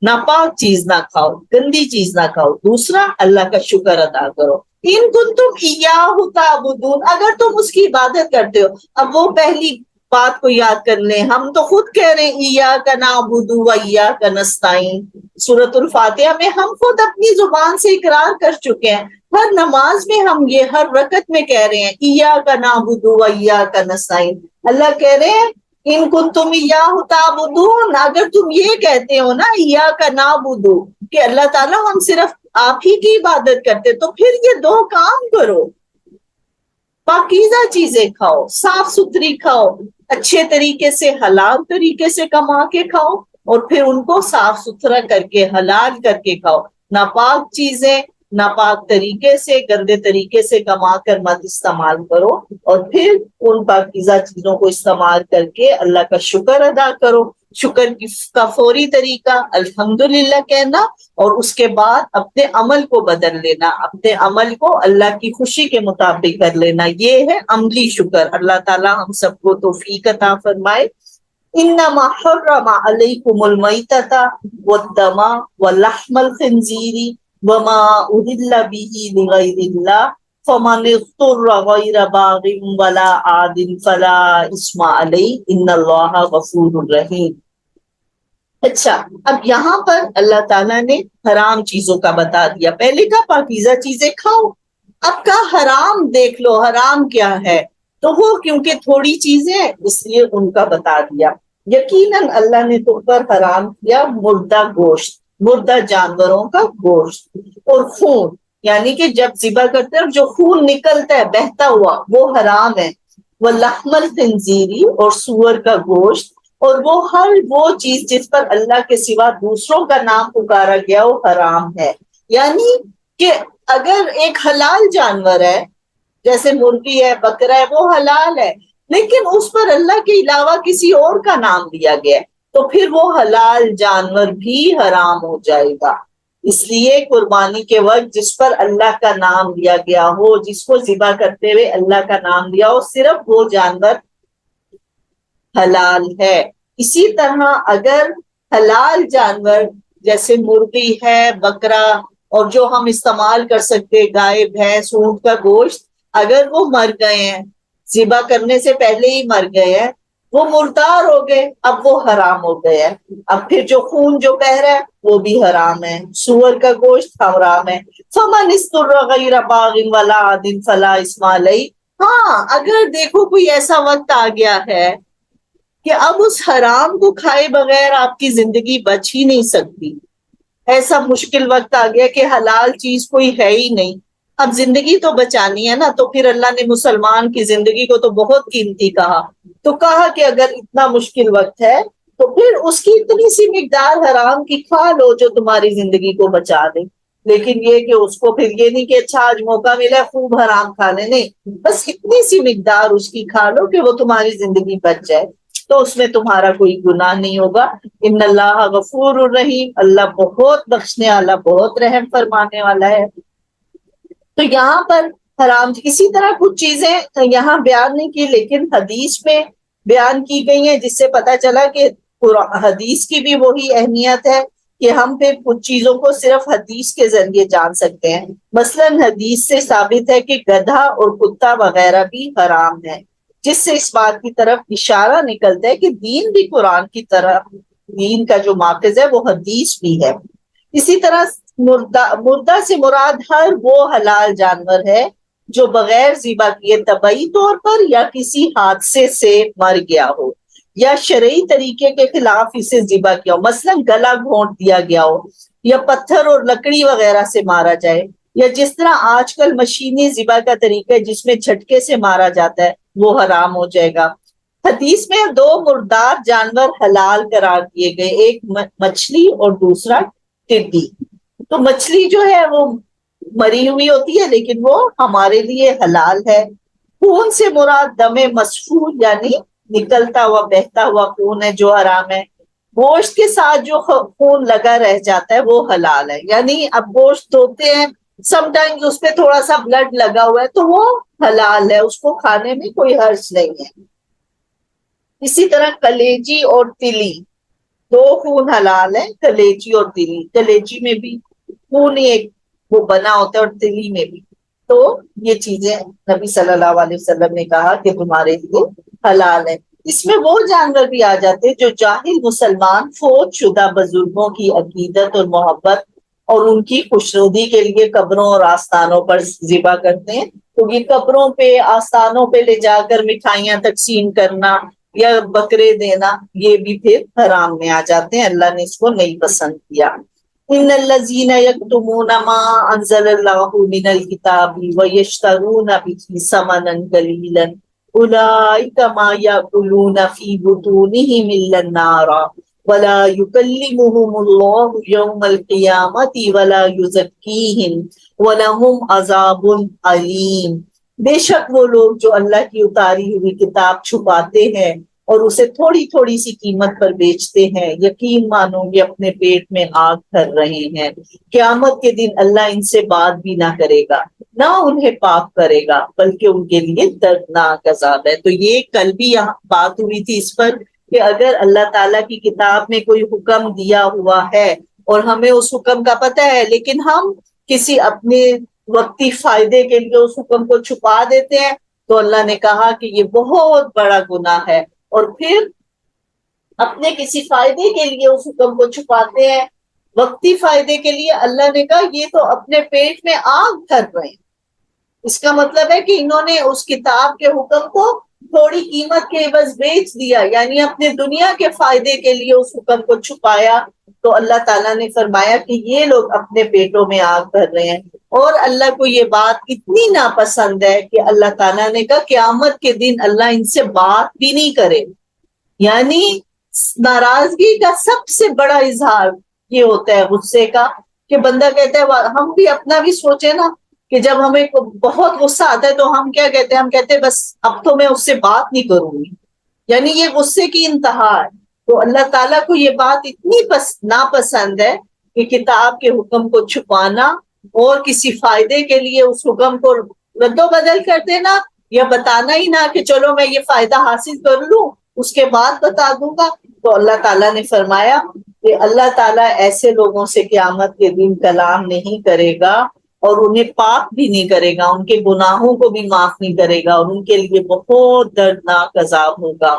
B: ناپاک چیز نہ کھاؤ، گندی چیز نہ کھاؤ، دوسرا اللہ کا شکر ادا کرو۔ ان کنتم ایاہ تعبدون، اگر تم اس کی عبادت کرتے ہو۔ اب وہ پہلی بات کو یاد کر لیں، ہم تو خود کہہ رہے ہیں ایاک نعبد و ایاک نستعین، سورۃ الفاتحہ میں ہم خود اپنی زبان سے اقرار کر چکے ہیں، ہر نماز میں ہم یہ ہر رکعت میں کہہ رہے ہیں ایاک نعبد و ایاک نستعین۔ اللہ کہہ رہے ہیں ان کنتم ایاہ تعبدون، اگر تم یہ کہتے ہو نا ایاک نعبد کہ اللہ تعالیٰ ہم صرف آپ ہی کی عبادت کرتے، تو پھر یہ دو کام کرو، پاکیزہ چیزیں کھاؤ، صاف ستھری کھاؤ، اچھے طریقے سے حلال طریقے سے کما کے کھاؤ، اور پھر ان کو صاف ستھرا کر کے حلال کر کے کھاؤ۔ ناپاک چیزیں ناپاک طریقے سے گندے طریقے سے کما کر مت استعمال کرو، اور پھر ان پاکیزہ چیزوں کو استعمال کر کے اللہ کا شکر ادا کرو۔ شکر کا فوری طریقہ الحمدللہ کہنا، اور اس کے بعد اپنے عمل کو بدل لینا، اپنے عمل کو اللہ کی خوشی کے مطابق کر لینا، یہ ہے عملی شکر۔ اللہ تعالیٰ ہم سب کو توفیق عطا فرمائے۔ انما حرم علیکم المیتۃ والدم ولحم الخنزیر وما اہل به لغیر اللہ فمن اضطر غیر باغ ولا عاد فلا اثم علیہ ان اللہ غفور رحیم۔ اچھا، اب یہاں پر اللہ تعالیٰ نے حرام چیزوں کا بتا دیا، پہلے کا پاکیزہ چیزیں کھاؤ، اب کا حرام دیکھ لو، حرام کیا ہے، تو وہ کیونکہ تھوڑی چیزیں اس لیے ان کا بتا دیا۔ یقیناً اللہ نے تم پر حرام کیا مردہ گوشت، مردہ جانوروں کا گوشت، اور خون، یعنی کہ جب ذبح کرتے ہیں جو خون نکلتا ہے بہتا ہوا وہ حرام ہے، وَلَحْمَ الْخِنزِيرِ، اور سور کا گوشت، اور وہ ہر وہ چیز جس پر اللہ کے سوا دوسروں کا نام پکارا گیا وہ حرام ہے۔ یعنی کہ اگر ایک حلال جانور ہے جیسے مرغی ہے، بکرا ہے، وہ حلال ہے، لیکن اس پر اللہ کے علاوہ کسی اور کا نام لیا گیا ہے تو پھر وہ حلال جانور بھی حرام ہو جائے گا۔ اس لیے قربانی کے وقت جس پر اللہ کا نام لیا گیا ہو، جس کو ذبح کرتے ہوئے اللہ کا نام لیا ہو، صرف وہ جانور حلال ہے۔ اسی طرح اگر حلال جانور جیسے مرغی ہے، بکرا، اور جو ہم استعمال کر سکتے گائے، بھینس، اونٹ کا گوشت، اگر وہ مر گئے ہیں، ذبح کرنے سے پہلے ہی مر گئے ہیں، وہ مردار ہو گئے، اب وہ حرام ہو گئے ہیں۔ اب پھر جو خون جو بہ رہا ہے وہ بھی حرام ہے، سور کا گوشت حرام ہے۔ فمن اضطر غیر باغ ولا عاد فلا اثم علیہ۔ ہاں، اگر دیکھو کوئی ایسا وقت آ گیا ہے کہ اب اس حرام کو کھائے بغیر آپ کی زندگی بچ ہی نہیں سکتی، ایسا مشکل وقت آ گیا کہ حلال چیز کوئی ہے ہی نہیں، اب زندگی تو بچانی ہے نا، تو پھر اللہ نے مسلمان کی زندگی کو تو بہت قیمتی کہا، تو کہا کہ اگر اتنا مشکل وقت ہے تو پھر اس کی اتنی سی مقدار حرام کی کھا لو جو تمہاری زندگی کو بچا دے۔ لیکن یہ کہ اس کو پھر یہ نہیں کہ اچھا آج موقع ملا ہے خوب حرام کھانے، نہیں، بس اتنی سی مقدار اس کی کھا لو کہ وہ تمہاری زندگی بچ جائے، تو اس میں تمہارا کوئی گناہ نہیں ہوگا۔ ان اللہ غفور الرحیم، اللہ بہت بخشنے والا، بہت رحم فرمانے والا ہے۔ تو یہاں پر حرام، اسی طرح کچھ چیزیں یہاں بیان نہیں کی لیکن حدیث میں بیان کی گئی ہیں، جس سے پتہ چلا کہ حدیث کی بھی وہی اہمیت ہے کہ ہم پہ کچھ چیزوں کو صرف حدیث کے ذریعے جان سکتے ہیں۔ مثلا حدیث سے ثابت ہے کہ گدھا اور کتا وغیرہ بھی حرام ہے، جس سے اس بات کی طرف اشارہ نکلتا ہے کہ دین بھی قرآن کی طرف، دین کا جو ماخذ ہے وہ حدیث بھی ہے۔ اسی طرح مردہ سے مراد ہر وہ حلال جانور ہے جو بغیر ذبح کیے طبعی طور پر یا کسی حادثے سے مر گیا ہو یا شرعی طریقے کے خلاف اسے ذبح کیا ہو، مثلا گلا گھونٹ دیا گیا ہو یا پتھر اور لکڑی وغیرہ سے مارا جائے، یا جس طرح آج کل مشینی ذبح کا طریقہ ہے جس میں جھٹکے سے مارا جاتا ہے، وہ حرام ہو جائے گا۔ حدیث میں دو مردار جانور حلال قرار دیے گئے، ایک مچھلی اور دوسرا ٹڈی۔ تو مچھلی جو ہے وہ مری ہوئی ہوتی ہے لیکن وہ ہمارے لیے حلال ہے۔ خون سے مراد دم مسفوح یعنی نکلتا ہوا بہتا ہوا خون ہے جو حرام ہے۔ گوشت کے ساتھ جو خون لگا رہ جاتا ہے وہ حلال ہے، یعنی اب گوشت دھوتے ہیں، سم ٹائمز اس پہ تھوڑا سا بلڈ لگا ہوا ہے تو وہ حلال ہے، اس کو کھانے میں کوئی حرج نہیں ہے۔ اسی طرح کلیجی اور تلی، دو خون حلال ہیں، کلیجی اور تلی۔ کلیجی میں بھی خون ایک وہ بنا ہوتا ہے اور تلی میں بھی، تو یہ چیزیں نبی صلی اللہ علیہ وسلم نے کہا کہ تمہارے لیے حلال ہے۔ اس میں وہ جانور بھی آ جاتے ہیں جو جاہل مسلمان فوت شدہ بزرگوں کی عقیدت اور محبت اور ان کی خوشنودی کے لیے قبروں اور آستانوں پر ذبح کرتے ہیں، تو یہ قبروں پہ، آستانوں پہ لے جا کر مٹھائیاں تقسیم کرنا یا بکرے دینا، یہ بھی پھر حرام میں آ جاتے ہیں، اللہ نے اس کو نہیں پسند کیا۔ ان الذین یکتمون ما انزل اللہ من الکتاب ویشترون به ثمنا قلیلا اولئک ما یأکلون فی بطونہم الا النار ولا یکلمہم اللہ یوم القیامۃ ولا یزکیہم ولہم عذاب علیم۔ بے شک وہ لوگ جو اللہ کی اتاری ہوئی کتاب چھپاتے ہیں اور اسے تھوڑی تھوڑی سی قیمت پر بیچتے ہیں، یقین مانو گے اپنے پیٹ میں آگ بھر رہے ہیں، قیامت کے دن اللہ ان سے بات بھی نہ کرے گا، نہ انہیں پاک کرے گا، بلکہ ان کے لیے دردناک عذاب ہے۔ تو یہ کل بھی یہاں بات ہوئی تھی اس پر کہ اگر اللہ تعالیٰ کی کتاب میں کوئی حکم دیا ہوا ہے اور ہمیں اس حکم کا پتہ ہے لیکن ہم کسی اپنے وقتی فائدے کے لیے اس حکم کو چھپا دیتے ہیں، تو اللہ نے کہا کہ یہ بہت بڑا گناہ ہے۔ اور پھر اپنے کسی فائدے کے لیے اس حکم کو چھپاتے ہیں، وقتی فائدے کے لیے، اللہ نے کہا یہ تو اپنے پیٹ میں آگ بھر رہے ہیں۔ اس کا مطلب ہے کہ انہوں نے اس کتاب کے حکم کو تھوڑی قیمت کے عوض بیچ دیا، یعنی اپنے دنیا کے فائدے کے لیے اس حکم کو چھپایا، تو اللہ تعالیٰ نے فرمایا کہ یہ لوگ اپنے پیٹوں میں آگ بھر رہے ہیں۔ اور اللہ کو یہ بات اتنی ناپسند ہے کہ اللہ تعالیٰ نے کہا قیامت کے دن اللہ ان سے بات بھی نہیں کرے، یعنی ناراضگی کا سب سے بڑا اظہار یہ ہوتا ہے غصے کا، کہ بندہ کہتا ہے ہم بھی اپنا بھی سوچے نا کہ جب ہمیں بہت غصہ آتا ہے تو ہم کیا کہتے ہیں؟ ہم کہتے ہیں بس اب تو میں اس سے بات نہیں کروں گی، یعنی یہ غصے کی انتہا ہے۔ تو اللہ تعالیٰ کو یہ بات اتنی ناپسند ہے کہ کتاب کے حکم کو چھپانا اور کسی فائدے کے لیے اس حکم کو رد و بدل کر دینا، یا بتانا ہی نہ کہ چلو میں یہ فائدہ حاصل کر لوں اس کے بعد بتا دوں گا۔ تو اللہ تعالیٰ نے فرمایا کہ اللہ تعالیٰ ایسے لوگوں سے قیامت کے دن کلام نہیں کرے گا اور انہیں پاک بھی نہیں کرے گا، ان کے گناہوں کو بھی معاف نہیں کرے گا، اور ان کے لیے بہت دردناک عذاب ہوگا۔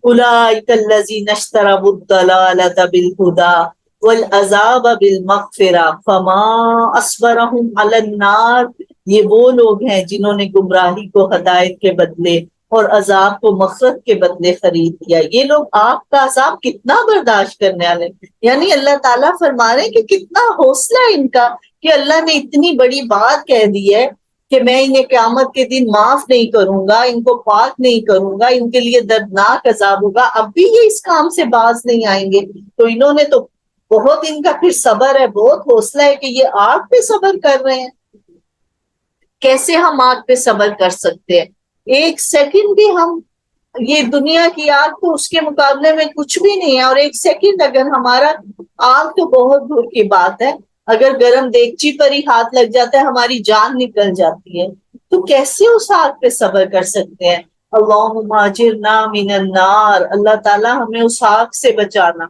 B: اولئک الذین اشتروا الضلالۃ بالہدی والعذاب بالمغفرہ فما اصبرهم علی النار، یہ وہ لوگ ہیں جنہوں نے گمراہی کو ہدایت کے بدلے اور عذاب کو مغفرت کے بدلے خرید لیا۔ یہ لوگ آگ کا عذاب کتنا برداشت کرنے والے، یعنی اللہ تعالیٰ فرما رہے ہیں کہ کتنا حوصلہ ان کا کہ اللہ نے اتنی بڑی بات کہہ دی ہے کہ میں انہیں قیامت کے دن معاف نہیں کروں گا، ان کو پاک نہیں کروں گا، ان کے لیے دردناک عذاب ہوگا، اب بھی یہ اس کام سے باز نہیں آئیں گے۔ تو انہوں نے تو بہت، ان کا پھر صبر ہے، بہت حوصلہ ہے کہ یہ آگ پہ صبر کر رہے ہیں۔ کیسے ہم آگ پہ صبر کر سکتے ہیں؟ ایک سیکنڈ بھی ہم، یہ دنیا کی آگ تو اس کے مقابلے میں کچھ بھی نہیں ہے، اور ایک سیکنڈ اگر ہمارا، آگ تو بہت دور کی بات ہے، اگر گرم دیگچی پر ہی ہاتھ لگ جاتا ہے ہماری جان نکل جاتی ہے، تو کیسے اس آگ پہ صبر کر سکتے ہیں؟ اللہم اجرنا من النار، اللہ تعالیٰ ہمیں اس آگ سے بچانا۔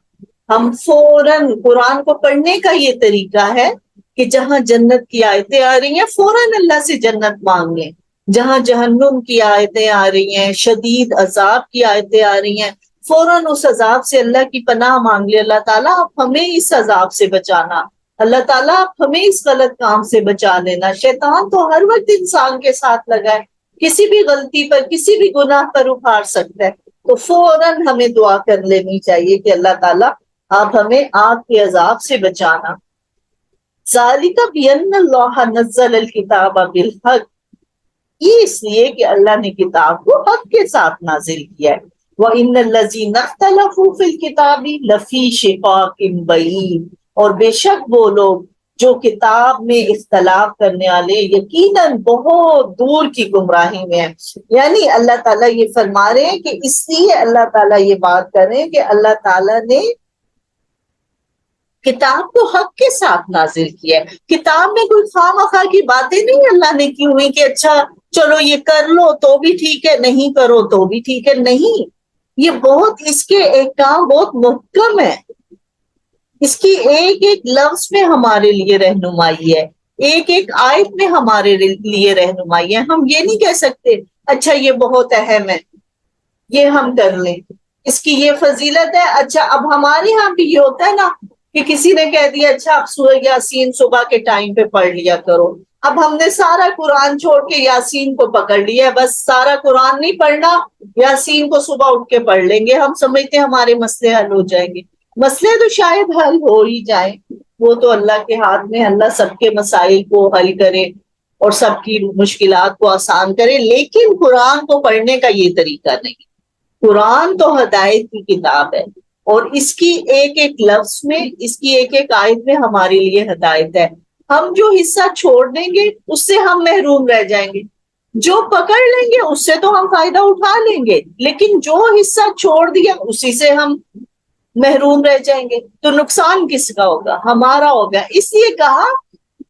B: ہم فوراً قرآن کو پڑھنے کا یہ طریقہ ہے کہ جہاں جنت کی آیتیں آ رہی ہیں فوراً اللہ سے جنت مانگ لیں، جہاں جہنم کی آیتیں آ رہی ہیں، شدید عذاب کی آیتیں آ رہی ہیں، فوراً اس عذاب سے اللہ کی پناہ مانگ لے، اللہ تعالیٰ آپ ہمیں اس عذاب سے بچانا، اللہ تعالیٰ آپ ہمیں اس غلط کام سے بچا لینا۔ شیطان تو ہر وقت انسان کے ساتھ لگا ہے، کسی بھی غلطی پر، کسی بھی گناہ پر ابھار سکتا ہے، تو فوراً ہمیں دعا کر لینی چاہیے کہ اللہ تعالیٰ آپ ہمیں آگ کے عذاب سے بچانا۔ ذالک بأن اللہ نزل الکتاب بالحق، یہ اس لیے کہ اللہ نے کتاب کو حق کے ساتھ نازل کیا ہے۔ وَإِنَّ الَّذِينَ اخْتَلَفُوا فِي الْكِتَابِ لَفِي شِقَاقٍ بَعِيدٍ، اور بے شک وہ لوگ جو کتاب میں اختلاف کرنے والے یقیناً بہت دور کی گمراہی میں ہیں۔ یعنی اللہ تعالیٰ یہ فرما رہے ہیں کہ اس لیے اللہ تعالیٰ یہ بات کر رہے ہیں کہ اللہ تعالیٰ نے کتاب کو حق کے ساتھ نازل کیا ہے۔ کتاب میں کوئی خواہ مخواہ کی باتیں نہیں اللہ نے کی ہوئی کہ اچھا چلو یہ کر لو تو بھی ٹھیک ہے، نہیں کرو تو بھی ٹھیک ہے، نہیں، یہ بہت، اس کے احکام بہت محکم ہے، اس کی ایک ایک لفظ میں ہمارے لیے رہنمائی ہے، ایک ایک آیت میں ہمارے لیے رہنمائی ہے۔ ہم یہ نہیں کہہ سکتے اچھا یہ بہت اہم ہے یہ ہم کر لیں، اس کی یہ فضیلت ہے، اچھا اب ہمارے یہاں بھی یہ ہوتا ہے نا کہ کسی نے کہہ دیا اچھا اب سورہ یاسین صبح کے ٹائم پہ پڑھ لیا کرو، اب ہم نے سارا قرآن چھوڑ کے یاسین کو پکڑ لیا، بس سارا قرآن نہیں پڑھنا، یاسین کو صبح اٹھ کے پڑھ لیں گے، ہم سمجھتے ہیں ہمارے مسئلے حل ہو جائیں گے۔ مسئلے تو شاید حل ہو ہی جائیں، وہ تو اللہ کے ہاتھ میں، اللہ سب کے مسائل کو حل کرے اور سب کی مشکلات کو آسان کرے، لیکن قرآن کو پڑھنے کا یہ طریقہ نہیں۔ قرآن تو ہدایت کی کتاب ہے، اور اس کی ایک ایک لفظ میں، اس کی ایک ایک آیت میں ہمارے لیے ہدایت ہے۔ ہم جو حصہ چھوڑ دیں گے اس سے ہم محروم رہ جائیں گے، جو پکڑ لیں گے اس سے تو ہم فائدہ اٹھا لیں گے، لیکن جو حصہ چھوڑ دیا اسی سے ہم محروم رہ جائیں گے، تو نقصان کس کا ہوگا؟ ہمارا ہوگا۔ اس لیے کہا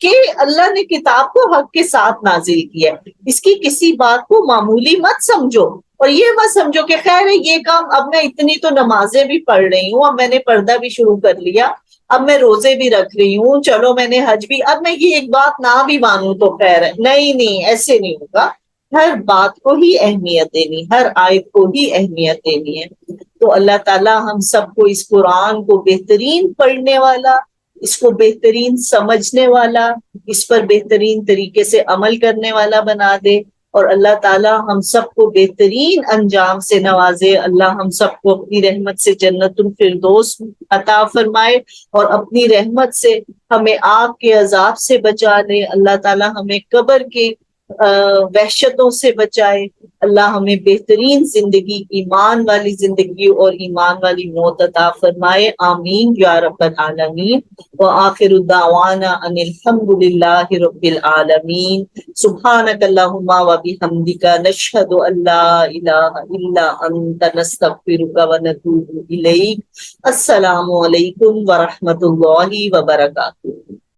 B: کہ اللہ نے کتاب کو حق کے ساتھ نازل کیا ہے، اس کی کسی بات کو معمولی مت سمجھو، اور یہ مت سمجھو کہ خیر ہے یہ کام، اب میں اتنی تو نمازیں بھی پڑھ رہی ہوں، اب میں نے پردہ بھی شروع کر لیا، اب میں روزے بھی رکھ رہی ہوں، چلو میں نے حج بھی، اب میں یہ ایک بات نہ بھی مانوں تو خیر ہے، نہیں نہیں، ایسے نہیں ہوگا۔ ہر بات کو ہی اہمیت دینی، ہر آیت کو ہی اہمیت دینی ہے۔ تو اللہ تعالیٰ ہم سب کو اس قرآن کو بہترین پڑھنے والا، اس کو بہترین سمجھنے والا، اس پر بہترین طریقے سے عمل کرنے والا بنا دے، اور اللہ تعالیٰ ہم سب کو بہترین انجام سے نوازے۔ اللہ ہم سب کو اپنی رحمت سے جنت الفردوس عطا فرمائے، اور اپنی رحمت سے ہمیں آگ کے عذاب سے بچا لے۔ اللہ تعالیٰ ہمیں قبر کے وحشتوں سے بچائے، اللہ ہمیں بہترین زندگی، ایمان والی زندگی اور ایمان والی موت عطا فرمائے، آمین یا رب العالمین۔ وآخر دعوانا ان الحمد للہ رب العالمین۔ سبحانک اللہم وبحمدک، نشہد ان لا الہ الا انت، نستغفرک ونتوب الیک۔ السلام علیکم ورحمۃ اللہ وبرکاتہ۔